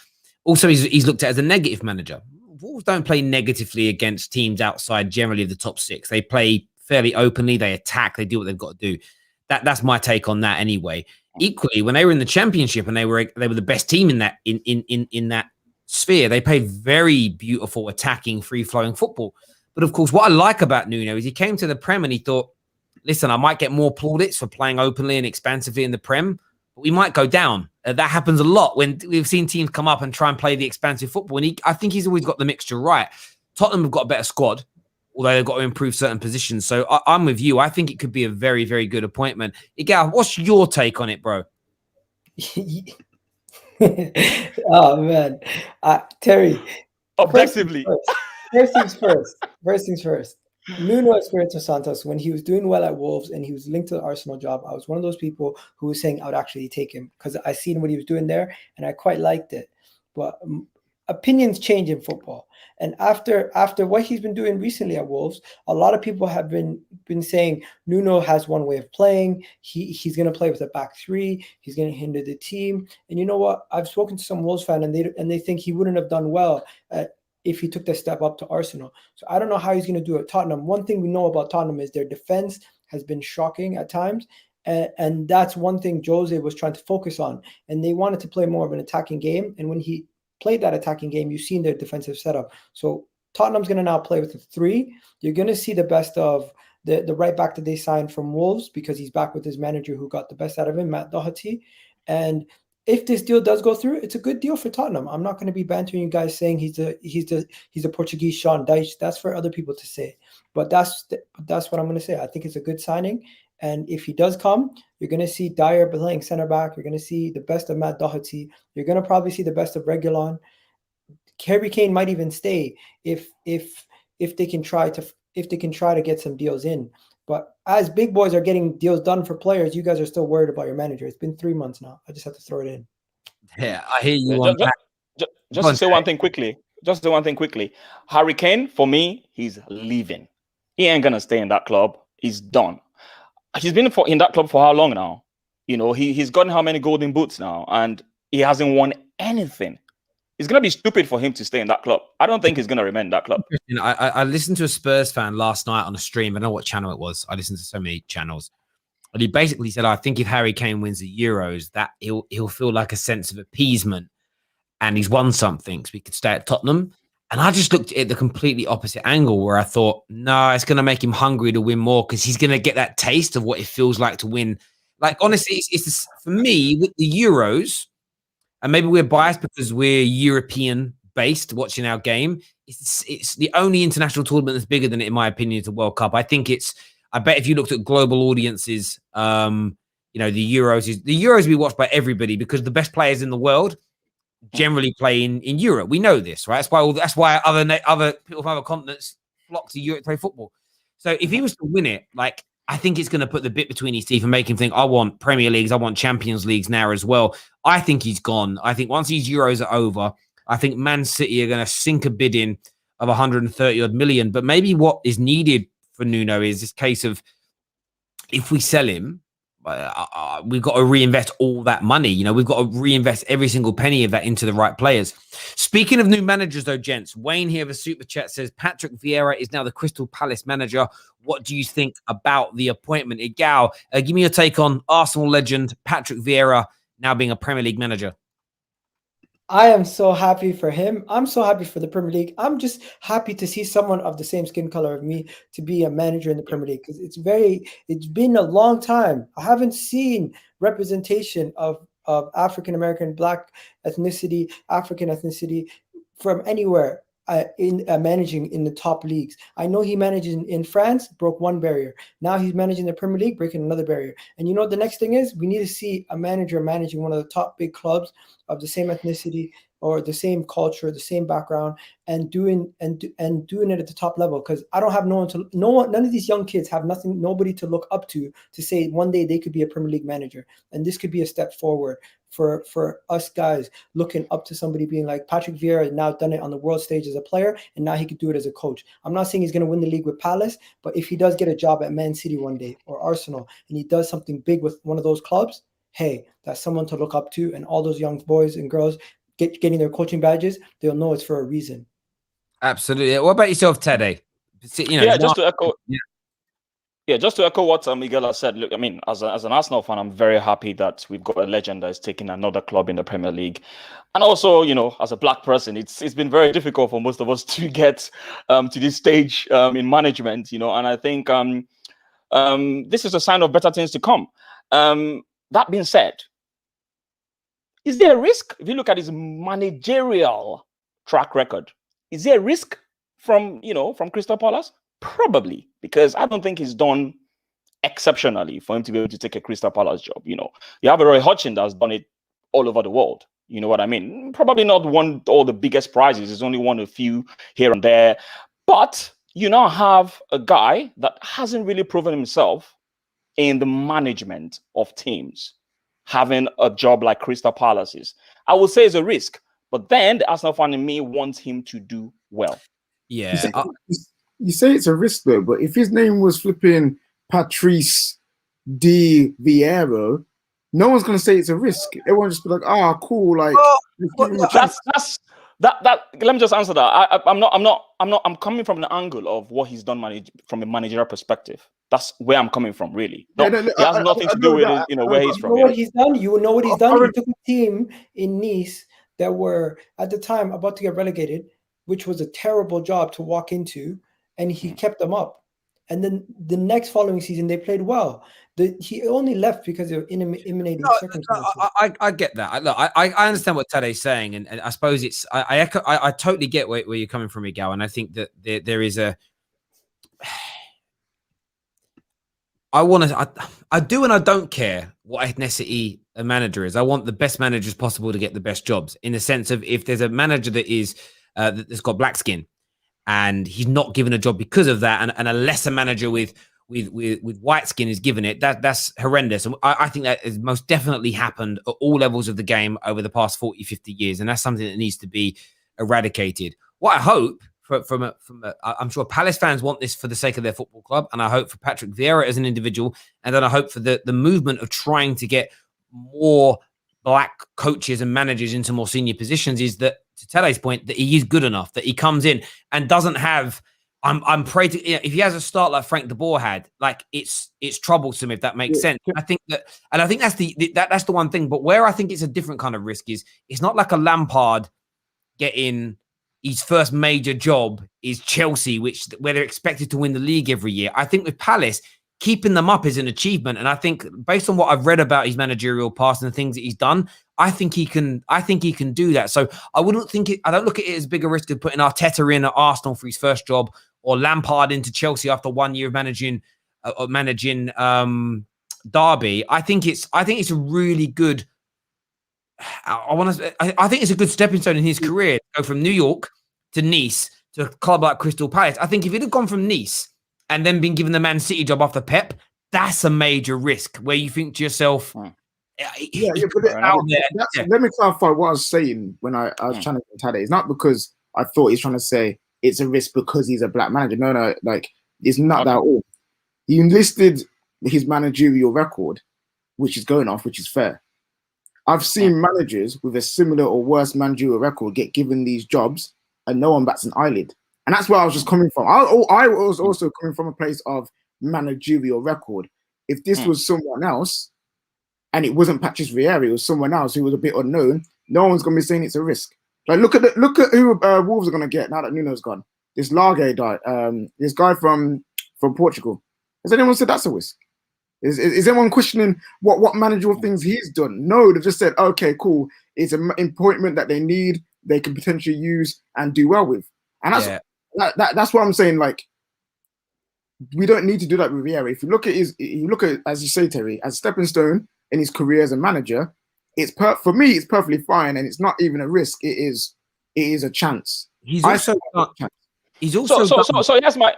Also, he's looked at as a negative manager. Wolves don't play negatively against teams outside generally of the top 6. They play fairly openly, they attack, they do what they've got to do. That's my take on that anyway. Equally, when they were in the Championship and they were the best team in that sphere, they played very beautiful, attacking, free-flowing football. But of course, what I like about Nuno is he came to the Prem and he thought, listen, I might get more plaudits for playing openly and expansively in the Prem, but we might go down. That happens a lot when we've seen teams come up and try and play the expansive football. And I think he's always got the mixture right. Tottenham have got a better squad, although they've got to improve certain positions. So I'm with you. I think it could be a very, very good appointment. Igal, what's your take on it, bro? Oh, man. Terry. Objectively. First things first. Nuno Espirito Santos, when he was doing well at Wolves and he was linked to the Arsenal job, I was one of those people who was saying I would actually take him because I seen what he was doing there and I quite liked it. But opinions change in football. And after what he's been doing recently at Wolves, a lot of people have been saying Nuno has one way of playing. He's going to play with a back 3. He's going to hinder the team. And you know what? I've spoken to some Wolves fans and they think he wouldn't have done well if he took the step up to Arsenal. So I don't know how he's going to do it at Tottenham. One thing we know about Tottenham is their defense has been shocking at times. And that's one thing Jose was trying to focus on. And they wanted to play more of an attacking game. And when he played that attacking game, you've seen their defensive setup. So Tottenham's going to now play with a 3. You're going to see the best of the right back that they signed from Wolves because he's back with his manager who got the best out of him, Matt Doherty. And if this deal does go through, it's a good deal for Tottenham. I'm not going to be bantering you guys saying he's a Portuguese Sean Dyche. That's for other people to say. But that's what I'm going to say. I think it's a good signing. And if he does come, you're going to see Dyer playing center back. You're going to see the best of Matt Doherty. You're going to probably see the best of Reguilon. Harry Kane might even stay if they can try to get some deals in. But as big boys are getting deals done for players, you guys are still worried about your manager. It's been 3 months now. I just have to throw it in. Yeah, I hear you. Just to say one thing quickly. Harry Kane, for me, he's leaving. He ain't going to stay in that club. He's done. He's been in that club for how long now? He's gotten how many golden boots now? And he hasn't won anything. It's going to be stupid for him to stay in that club. I don't think he's going to remain in that club. I listened to a Spurs fan last night on a stream. I don't know what channel it was. I listened to so many channels. And he basically said, I think if Harry Kane wins the Euros, that he'll feel like a sense of appeasement and he's won something, so he could stay at Tottenham. And I just looked at it the completely opposite angle where I thought, no, it's going to make him hungry to win more because he's going to get that taste of what it feels like to win. Like, honestly, it's for me, with the Euros, and maybe we're biased because we're European-based watching our game, it's the only international tournament that's bigger than it, in my opinion, is the World Cup. I bet if you looked at global audiences, the Euros be watched by everybody because the best players in the world generally play in Europe. We know this, right? That's why other people from other continents flock to Europe to play football. So if he was to win it, like, I think it's going to put the bit between his teeth and make him think, I want Premier Leagues, I want Champions Leagues now as well. I think he's gone. I think once these Euros are over, I think Man City are going to sink a bid in of 130 odd million. But maybe what is needed for Nuno is this case of, if we sell him, we've got to reinvest all that money. You know, we've got to reinvest every single penny of that into the right players. Speaking of new managers, though, gents, Wayne here of a super chat says Patrick Vieira is now the Crystal Palace manager. What do you think about the appointment? Igal, give me your take on Arsenal legend Patrick Vieira now being a Premier League manager. I am so happy for him. I'm so happy for the Premier League. I'm just happy to see someone of the same skin color of me to be a manager in the Premier League, because it's been a long time. I haven't seen representation of African American, Black ethnicity, African ethnicity from anywhere in managing in the top leagues. I know he manages in France, broke one barrier. Now he's managing the Premier League, breaking another barrier. And you know what the next thing is? We need to see a manager managing one of the top big clubs of the same ethnicity or the same culture, the same background, and doing it at the top level. Because I don't have none of these young kids have nobody to look up to say one day they could be a Premier League manager, and this could be a step forward for us guys looking up to somebody, being like Patrick Vieira has now done it on the world stage as a player, and now he could do it as a coach. I'm not saying he's going to win the league with Palace, but if he does get a job at Man City one day or Arsenal, and he does something big with one of those clubs, hey, that's someone to look up to, and all those young boys and girls getting their coaching badges, they'll know it's for a reason. Absolutely. What about yourself, Teddy? You know, yeah, just to echo. Yeah, just to echo what Miguel has said. Look, I mean, as an Arsenal fan, I'm very happy that we've got a legend that is taking another club in the Premier League, and also, you know, as a Black person, it's been very difficult for most of us to get to this stage in management, you know, and I think this is a sign of better things to come. That being said, is there a risk? If you look at his managerial track record, is there a risk from Crystal Palace? Probably, because I don't think he's done exceptionally for him to be able to take a Crystal Palace job. You know, you have a Roy Hodgson that's done it all over the world. You know what I mean? Probably not won all the biggest prizes. He's only won a few here and there. But you now have a guy that hasn't really proven himself in the management of teams, having a job like Crystal Palace's. I would say it's a risk, but then the Arsenal fan in me wants him to do well. Yeah. You say it's a risk though, but if his name was flipping Patrice de Vieira, no one's gonna say it's a risk. Everyone just be like, "Ah, cool." Like, that. Let me just answer that. I'm coming from the angle of what he's done from a managerial perspective. That's where I'm coming from, really. It has nothing to do with where he's from. You know what he's done. You know what he's done. He took a team in Nice that were at the time about to get relegated, which was a terrible job to walk into. And he kept them up. And then the next following season, they played well. He only left because of emanating circumstances. I get that. I understand what Tade's saying. And I suppose it's, I totally get where you're coming from, Miguel. And I think that there is a, I do and I don't care what ethnicity a manager is. I want the best managers possible to get the best jobs, in the sense of if there's a manager that is, that's got black skin, and he's not given a job because of that, and a lesser manager with white skin is given it, that's horrendous. And I think that has most definitely happened at all levels of the game over the past 40, 50 years. And that's something that needs to be eradicated. What I hope I'm sure Palace fans want this for the sake of their football club. And I hope for Patrick Vieira as an individual. And then I hope for the movement of trying to get more black coaches and managers into more senior positions, is that, to Tade's point, that he is good enough, that he comes in and doesn't have, I'm praying to, if he has a start like Frank de Boer had, like it's troublesome, if that makes sense. I think that, and I think that's the one thing. But where I think it's a different kind of risk is, it's not like a Lampard getting his first major job is Chelsea, where they're expected to win the league every year. I think with Palace, keeping them up is an achievement. And I think, based on what I've read about his managerial past and the things that he's done, I think he can do that. So I don't look at it as big a risk of putting Arteta in at Arsenal for his first job, or Lampard into Chelsea after 1 year of managing Derby. I think it's a really good, I think it's a good stepping stone in his career to go from New York to Nice to a club like Crystal Palace. I think if he'd have gone from Nice and then been given the Man City job after Pep, that's a major risk, where you think to yourself, let me clarify what I was saying when I was trying to tell it. It's not because I thought he's trying to say it's a risk because he's a black manager. No, like, it's not that at all. He enlisted his managerial record, which is going off, which is fair. I've seen managers with a similar or worse managerial record get given these jobs and no one bats an eyelid. And that's where I was just coming from. I was also coming from a place of managerial record. If this was someone else, and it wasn't Patrice Vieira, it was someone else who was a bit unknown, no one's going to be saying it's a risk. Like, look at who Wolves are going to get now that Nuno's gone. This Lage guy, this guy from Portugal. Has anyone said that's a risk? Is anyone questioning what managerial things he's done? No, they've just said, okay, cool. It's an appointment that they need, they can potentially use and do well with. And that's what I'm saying. Like, we don't need to do that with Vieira. If you look at as you say, Terry, as a stepping stone in his career as a manager, for me, it's perfectly fine, and it's not even a risk. It is a chance. He's also so that's my.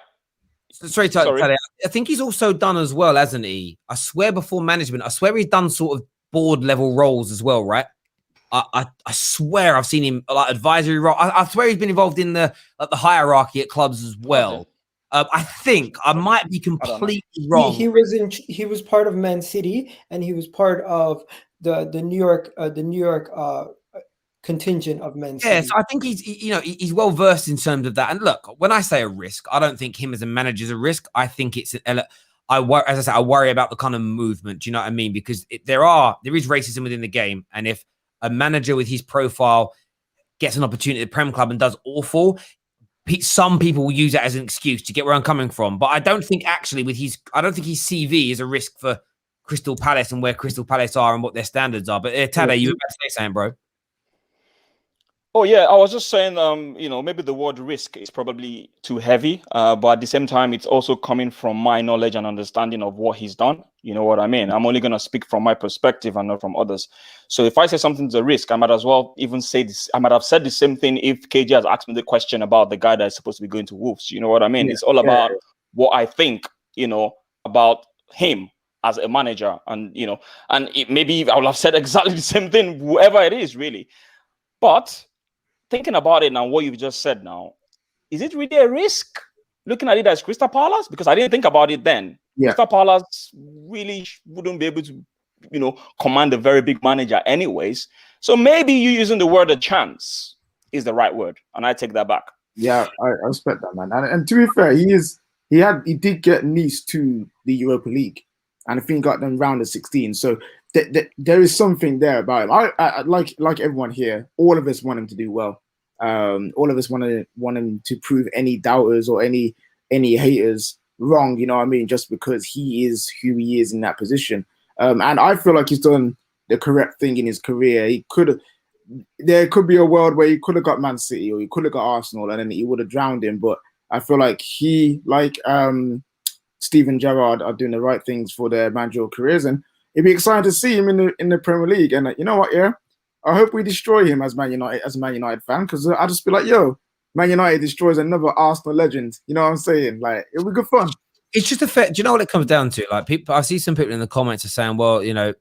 Sorry. I think he's also done as well, hasn't he? I swear before management, I swear he's done sort of board level roles as well, right? I swear I've seen him like advisory role. I swear he's been involved in the hierarchy at clubs as well. Okay. I think I might be completely wrong. He was part of Man City, and he was part of the New York contingent of Men City. Yes, I think he's well versed in terms of that. And look, when I say a risk, I don't think him as a manager is a risk. I think it's I worry about the kind of movement. Do you know what I mean? Because there is racism within the game, and if a manager with his profile gets an opportunity at the Prem Club and does awful, some people will use it as an excuse. To get where I'm coming from. But I don't think actually I don't think his CV is a risk for Crystal Palace and where Crystal Palace are and what their standards are. But Tade, you were about to say something, bro. Oh yeah, I was just saying, maybe the word risk is probably too heavy, but at the same time, it's also coming from my knowledge and understanding of what he's done. You know what I mean? I'm only going to speak from my perspective and not from others. So if I say something's a risk, I might as well even say this. I might have said the same thing if KJ has asked me the question about the guy that is supposed to be going to Wolves. You know what I mean? It's all about what I think, about him as a manager, and maybe I would have said exactly the same thing, whoever it is, really. But thinking about it now, what you've just said now, is it really a risk looking at it as Crystal Palace? Because I didn't think about it then. Yeah. Crystal Palace really wouldn't be able to, command a very big manager anyways. So maybe you using the word a chance is the right word. And I take that back. Yeah, I respect that, man. And to be fair, he did get Nice to the Europa League. And I think he got them round of 16. So there is something there about him. I like everyone here. All of us want him to do well. All of us want him to prove any doubters or any haters wrong. You know what I mean? Just because he is who he is in that position. And I feel like he's done the correct thing in his career. There could be a world where he could have got Man City or he could have got Arsenal, and then he would have drowned him. But I feel like Steven Gerrard are doing the right things for their managerial careers, and it'd be exciting to see him in the Premier League. And you know what? Yeah, I hope we destroy him as a Man United fan, because I just be like, yo, Man United destroys another Arsenal legend. You know what I'm saying? Like, it'll be good fun. It's just a fact. Do you know what it comes down to? Like, people, I see some people in the comments are saying, well, the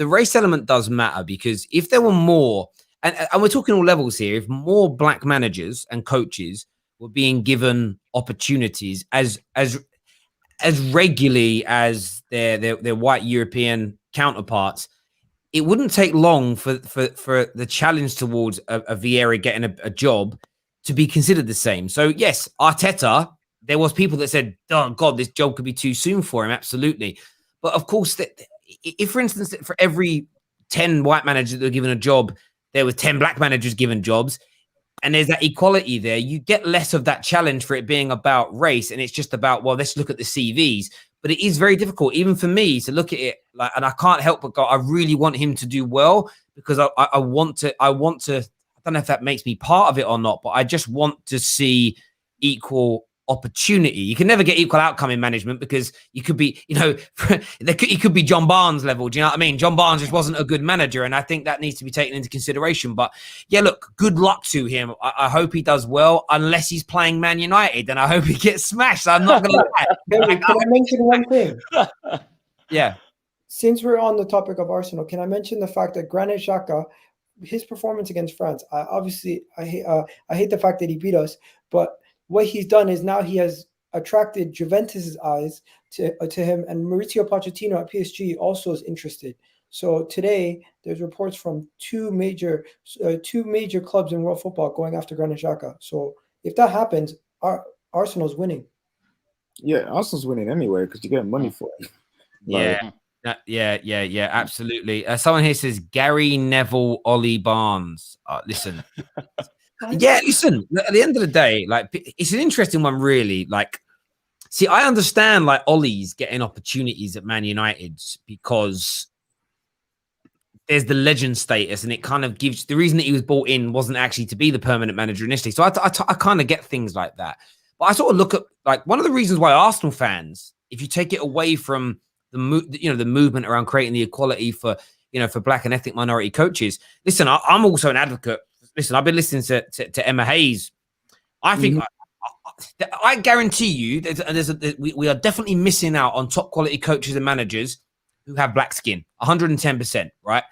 race element does matter, because if there were more, and we're talking all levels here, if more black managers and coaches were being given opportunities as regularly as their white European counterparts, it wouldn't take long for the challenge towards a Vieira getting a job to be considered the same. So yes, Arteta, there was people that said, oh God, this job could be too soon for him. Absolutely. But of course, if, for instance, for every 10 white managers that were given a job, there were 10 black managers given jobs, and there's that equality there, you get less of that challenge for it being about race. And it's just about, well, let's look at the CVs. But it is very difficult, even for me, to look at it like, and I can't help but go, I really want him to do well, because I want to, I don't know if that makes me part of it or not, but I just want to see equal opportunity. You can never get equal outcome in management, because you could be, he could be John Barnes level. Do you know what I mean? John Barnes just wasn't a good manager, and I think that needs to be taken into consideration. But yeah, look, good luck to him. I hope he does well, unless he's playing Man United, and I hope he gets smashed. I'm not gonna lie. Can I mention one thing? Yeah. Since we're on the topic of Arsenal, can I mention the fact that Granit Xhaka, his performance against France, I hate the fact that he beat us, but what he's done is now he has attracted Juventus's eyes to him, and Maurizio Pochettino at PSG also is interested. So today, there's reports from two major clubs in world football going after Granit Xhaka. So if that happens, Arsenal's winning. Yeah, Arsenal's winning anyway because you get money for it. Yeah. Yeah, absolutely. Someone here says Gary Neville, Ollie Barnes. Listen, listen. At the end of the day, like it's an interesting one, really. Like, see, I understand like Ollie's getting opportunities at Man United because there's the legend status, and it kind of gives the reason that he was brought in wasn't actually to be the permanent manager initially. So I kind of get things like that. But I sort of look at like one of the reasons why Arsenal fans, if you take it away from the movement around creating the equality for black and ethnic minority coaches. Listen, I'm also an advocate. Listen, I've been listening to Emma Hayes. I think I guarantee you we are definitely missing out on top quality coaches and managers who have black skin. 110%, right?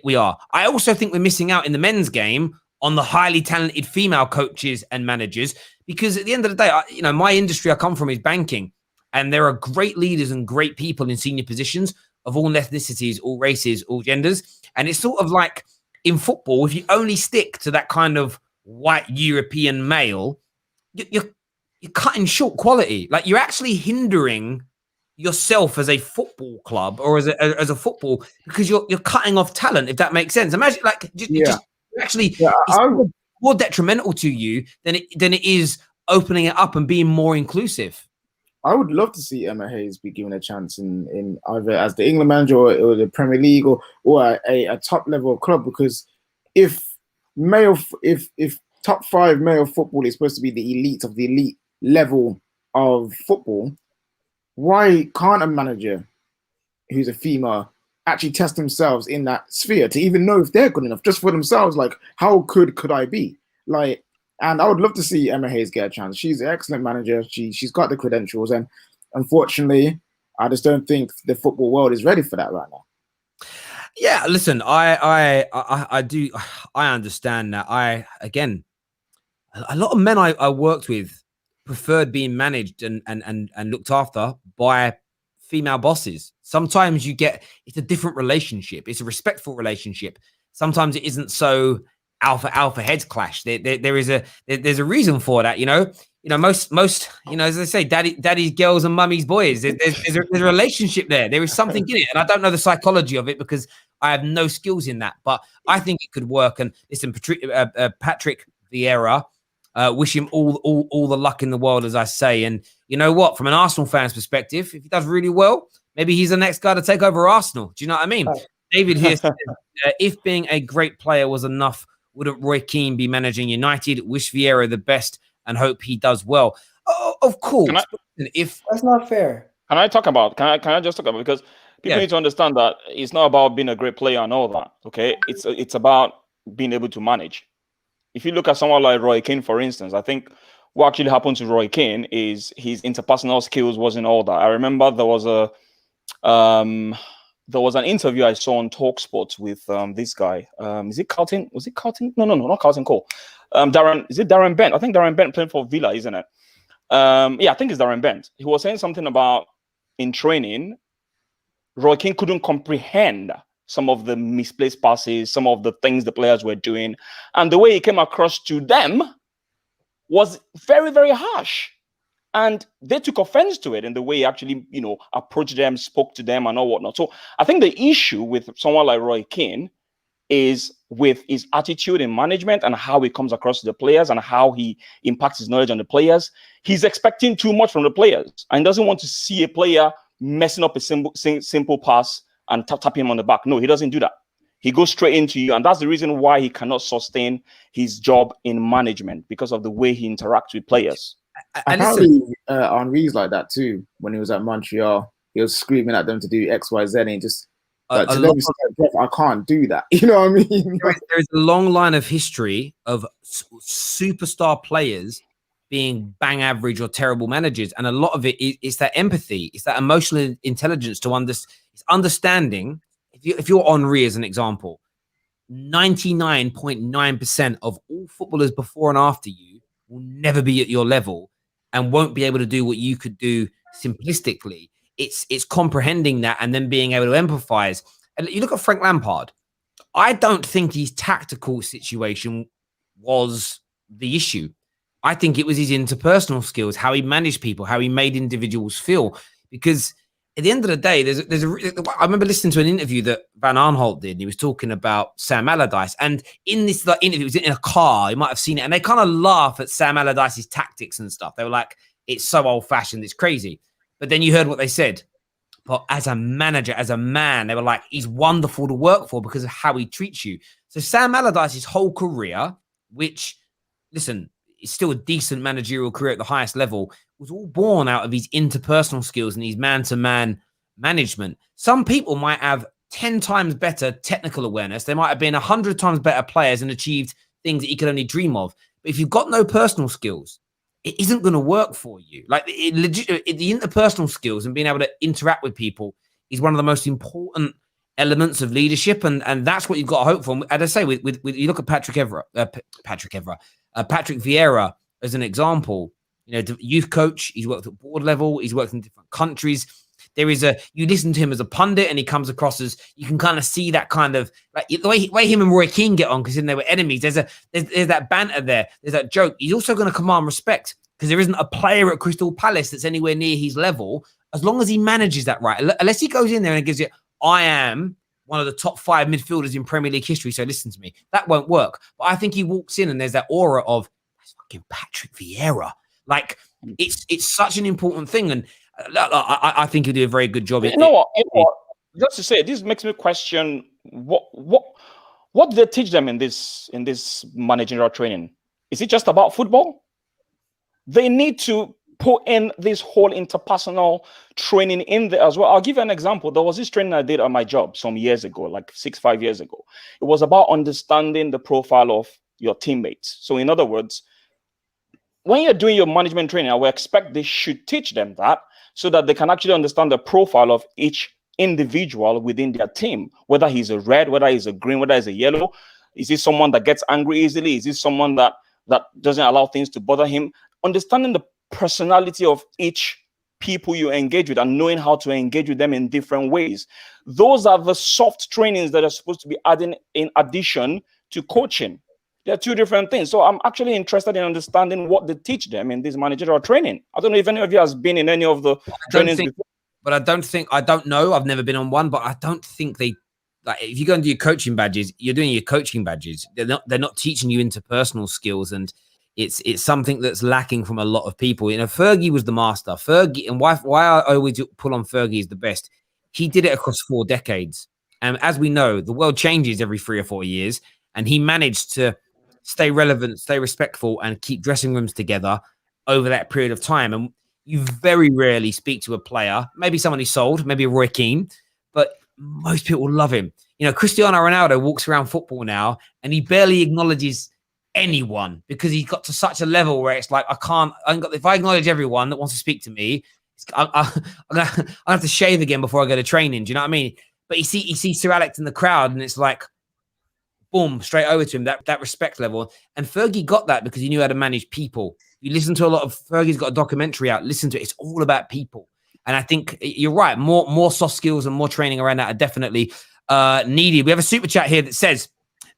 We are. I also think we're missing out in the men's game on the highly talented female coaches and managers, because at the end of the day, my industry I come from is banking. And there are great leaders and great people in senior positions of all ethnicities, all races, all genders. And it's sort of like in football, if you only stick to that kind of white European male, you're cutting short quality. Like you're actually hindering yourself as a football club or as a football, because you're cutting off talent, if that makes sense. Imagine like it's more detrimental to you than it is opening it up and being more inclusive. I would love to see Emma Hayes be given a chance in either as the England manager or the Premier League or a top level club, because if top 5 male football is supposed to be the elite of the elite level of football, why can't a manager who's a female actually test themselves in that sphere to even know if they're good enough just for themselves? Like, how could I be? Like, and I would love to see Emma Hayes get a chance. She's an excellent manager. She's got the credentials, and unfortunately, I just don't think the football world is ready for that right now. Yeah, listen, I understand that. Again, a lot of men I worked with preferred being managed and looked after by female bosses. Sometimes it's a different relationship. It's a respectful relationship. Sometimes it isn't so alpha heads clash. There's a reason for that. Most as they say, daddy's girls and mummy's boys. There's a relationship there. There is something in it, and I don't know the psychology of it because I have no skills in that. But I think it could work. And listen, Patrick Vieira, wish him all the luck in the world, as I say. And you know what? From an Arsenal fan's perspective, if he does really well, maybe he's the next guy to take over Arsenal. Do you know what I mean? Right. David here says, if being a great player was enough, wouldn't Roy Keane be managing United? Wish Vieira the best and hope he does well. Oh, of course. If that's not fair. Can I just talk about because people need to understand that it's not about being a great player and all that. Okay, it's about being able to manage. If you look at someone like Roy Keane, for instance, I think what actually happened to Roy Keane is his interpersonal skills wasn't all that. I remember there was an interview I saw on TalkSport with this guy. Is it Carlton? Was it Carlton? No, not Carlton Cole. Darren, is it Darren Bent? I think Darren Bent playing for Villa, isn't it? Yeah, I think it's Darren Bent. He was saying something about in training, Roy Keane couldn't comprehend some of the misplaced passes, some of the things the players were doing. And the way he came across to them was very, very harsh. And they took offense to it in the way he actually, approached them, spoke to them and all whatnot. So I think the issue with someone like Roy Keane is with his attitude in management and how he comes across to the players and how he impacts his knowledge on the players. He's expecting too much from the players and doesn't want to see a player messing up a simple pass and tap him on the back. No, he doesn't do that. He goes straight into you. And that's the reason why he cannot sustain his job in management, because of the way he interacts with players. Apparently, Henri's like that too. When he was at Montreal, he was screaming at them to do X, Y, Z, and just I can't do that. You know what I mean? There is a long line of history of superstar players being bang average or terrible managers, and a lot of it is that empathy, it's that emotional intelligence to understanding. If you're Henri as an example, 99.9% of all footballers before and after you will never be at your level. and won't be able to do what you could do simplistically. It's comprehending that and then being able to empathize. And you look at Frank Lampard. I don't think his tactical situation was the issue. I think it was his interpersonal skills, how he managed people, how he made individuals feel. Because at the end of the day, I remember listening to an interview that Van Aanholt did. And he was talking about Sam Allardyce. And in this interview, it was in a car. You might have seen it. And they kind of laugh at Sam Allardyce's tactics and stuff. They were like, it's so old-fashioned, it's crazy. But then you heard what they said. But as a manager, as a man, they were like, he's wonderful to work for because of how he treats you. So Sam Allardyce's whole career, which, listen, is still a decent managerial career at the highest level, was all born out of his interpersonal skills and his man-to-man management. Some people might have 10 times better technical awareness. They might have been 100 times better players and achieved things that you could only dream of. But if you've got no personal skills, it isn't going to work for you. Like the interpersonal skills and being able to interact with people is one of the most important elements of leadership, and that's what you've got to hope for. As I say, with you look at Patrick Vieira as an example. You know, youth coach. He's worked at board level. He's worked in different countries. You listen to him as a pundit, and he comes across as, you can kind of see that kind of like the way him and Roy Keane get on, because then they were enemies. There's that banter there. There's that joke. He's also going to command respect because there isn't a player at Crystal Palace that's anywhere near his level, as long as he manages that right. Unless he goes in there and gives it, I am one of the top 5 midfielders in Premier League history, so listen to me. That won't work. But I think he walks in and there's that aura of, that's fucking Patrick Vieira. Like, it's such an important thing, and I think he'll do a very good job. You know what? Just to say, this makes me question what do they teach them in this managerial training? Is it just about football? They need to put in this whole interpersonal training in there as well. I'll give you an example. There was this training I did on my job some years ago, like 5 years ago. It was about understanding the profile of your teammates. So in other words, when you're doing your management training, I would expect they should teach them that so that they can actually understand the profile of each individual within their team, whether he's a red, whether he's a green, whether he's a yellow. Is he someone that gets angry easily? Is he someone that doesn't allow things to bother him? Understanding the personality of each people you engage with and knowing how to engage with them in different ways. Those are the soft trainings that are supposed to be adding in addition to coaching. They're two different things. So I'm actually interested in understanding what they teach them in this managerial training. I don't know if any of you has been in any of the trainings before. But I don't know. I've never been on one, but I don't think they, like, if you go and do your coaching badges, you're doing your coaching badges. They're not teaching you interpersonal skills, and it's something that's lacking from a lot of people. You know, Fergie was the master. Fergie, and why I always pull on Fergie is the best. He did it across 4 decades. And as we know, the world changes every 3 or 4 years, and he managed to stay relevant, stay respectful, and keep dressing rooms together over that period of time. And you very rarely speak to a player, maybe someone he sold, maybe a Roy Keane, but most people love him. You know, Cristiano Ronaldo walks around football now and he barely acknowledges anyone because he's got to such a level where it's like, if I acknowledge everyone that wants to speak to me, I have to shave again before I go to training. Do you know what I mean? But you see Sir Alex in the crowd and it's like, boom, straight over to him, that respect level. And Fergie got that because he knew how to manage people. You listen to a lot of, Fergie's got a documentary out, listen to it. It's all about people. And I think you're right. More soft skills and more training around that are definitely needed. We have a super chat here that says,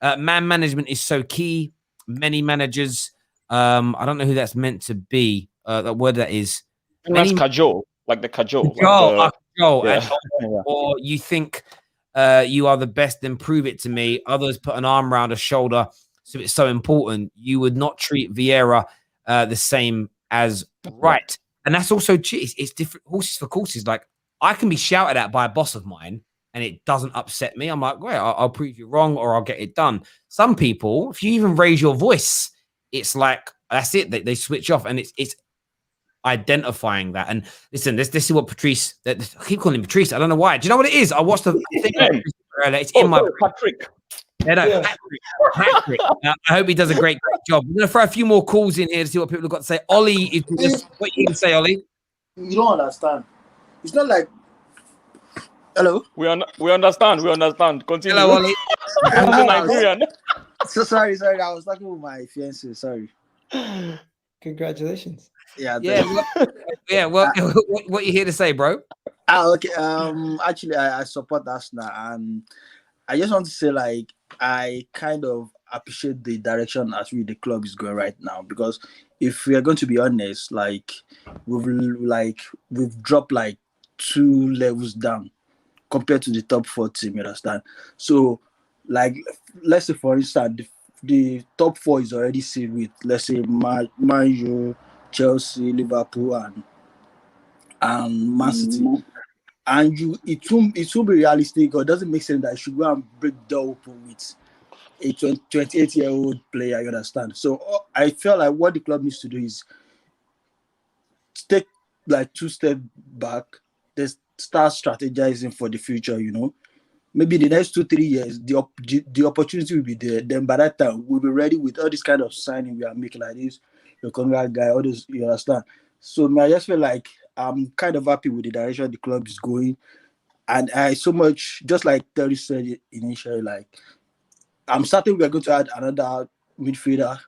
man management is so key. Many managers, I don't know who that's meant to be, that word that is. That's cajole, like the cajole. Cajole. Yeah. Or you think you are the best, then prove it to me. Others put an arm around a shoulder. So it's so important. You would not treat Vieira the same as right. And that's also, it's different horses for courses. Like, I can be shouted at by a boss of mine and it doesn't upset me. I'm like, great, I'll prove you wrong or I'll get it done. Some people, if you even raise your voice, it's like, that's it. They switch off, and it's identifying that. And listen, this is what Patrice, I keep calling him Patrice. I don't know why. Do you know what it is? I watched the thing earlier. It's in my Patrick. Patrick. I hope he does a great job. We're going to throw a few more calls in here to see what people have got to say. Ollie, what you can say, Ollie? You don't understand. It's not like. Hello. We understand. Continue. Hello, Ollie. Nigerian. So sorry. I was talking with my fiance. Sorry. Congratulations. Yeah, Yeah, thank you. what you here to say, bro? Okay. Actually, I support Arsenal, and I just want to say, like, I kind of appreciate the direction as the club is going right now, because if we are going to be honest, like, we've dropped like 2 levels down compared to the top 4 team. You understand? So, like, let's say for instance, the top 4 is already sealed with, let's say, Man U, Chelsea, Liverpool, and Man City. And it won't be realistic, or it doesn't make sense that you should go and break the door open with a 28-year-old player. You understand? So I feel like what the club needs to do is take like 2 steps back, then start strategizing for the future. Maybe the next 2-3 years, the opportunity will be there. Then by that time, we'll be ready with all this kind of signing we are making, like this Lokonga guy, all this. You understand? So I just feel like I'm kind of happy with the direction the club is going. And I so much, just like Terry said initially, like, I'm certain we're going to add another midfielder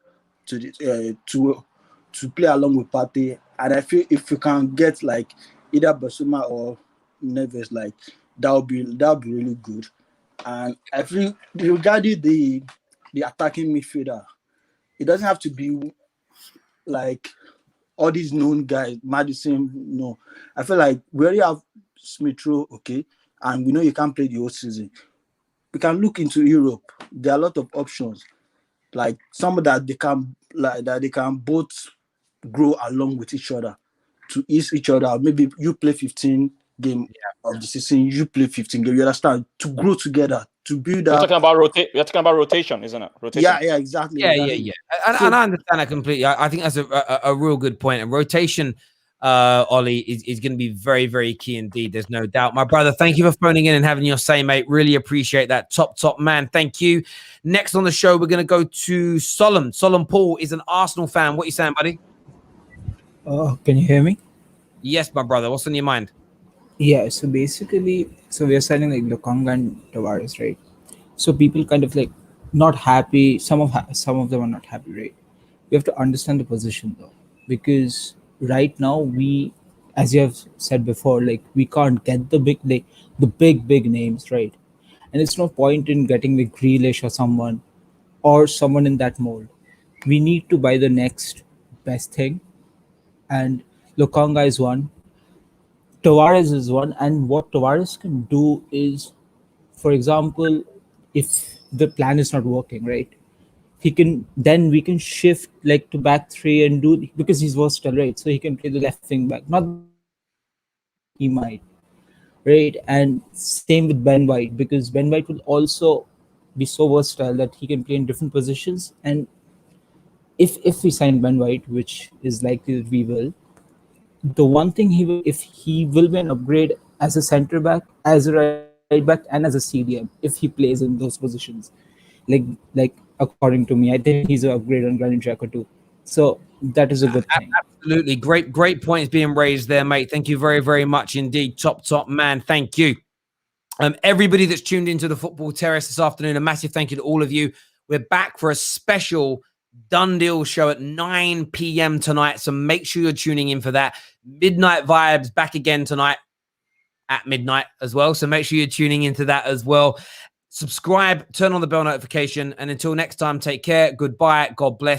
to to play along with Partey. And I feel if we can get like either Basuma or Neves, like, that'll be really good. And I feel regarding the attacking midfielder, it doesn't have to be like all these known guys, Madison. No, I feel like we already have Smith Rowe, okay, and we know you can't play the whole season. We can look into Europe. There are a lot of options, like some that they can both grow along with each other to ease each other. Maybe you play 15 game of the season, you play 15 game. You understand? To grow together, to build We're up. talking about rotation, isn't it? Rotation. Yeah, exactly. Yeah, exactly. yeah. And I understand that completely. I think that's a real good point. And rotation, Ollie, is going to be very, very key indeed. There's no doubt. My brother, thank you for phoning in and having your say, mate. Really appreciate that. Top man. Thank you. Next on the show, we're going to go to Solomon. Solomon Paul is an Arsenal fan. What are you saying, buddy? Can you hear me? Yes, my brother. What's on your mind? Yeah, so basically, so we are selling like Lokonga and Tavares, right? So people kind of like not happy. Some of them are not happy, right? We have to understand the position though, because right now we, as you have said before, like we can't get the big names, right? And it's no point in getting like Grealish or someone in that mold. We need to buy the next best thing, and Lokonga is one. Tavares is one, and what Tavares can do is, for example, if the plan is not working, right? We can shift like to back three and do, because he's versatile, right? So he can play the left wing back. Not that he might, right? And same with Ben White, because Ben White will also be so versatile that he can play in different positions. And if we sign Ben White, which is likely that we will, the one thing he will be an upgrade as a center back, as a right back, and as a CDM if he plays in those positions. Like according to me, I think he's an upgrade on Granit Xhaka too. So that is a good thing. Absolutely. Great points being raised there, mate. Thank you very, very much indeed. Top man. Thank you. Everybody that's tuned into the Football Terrace this afternoon, a massive thank you to all of you. We're back for a special Done Deal show at 9 p.m. tonight, so make sure you're tuning in for that. Midnight Vibes back again tonight at midnight as well, so make sure you're tuning into that as well. Subscribe, turn on the bell notification, and until next time, take care. Goodbye. God bless.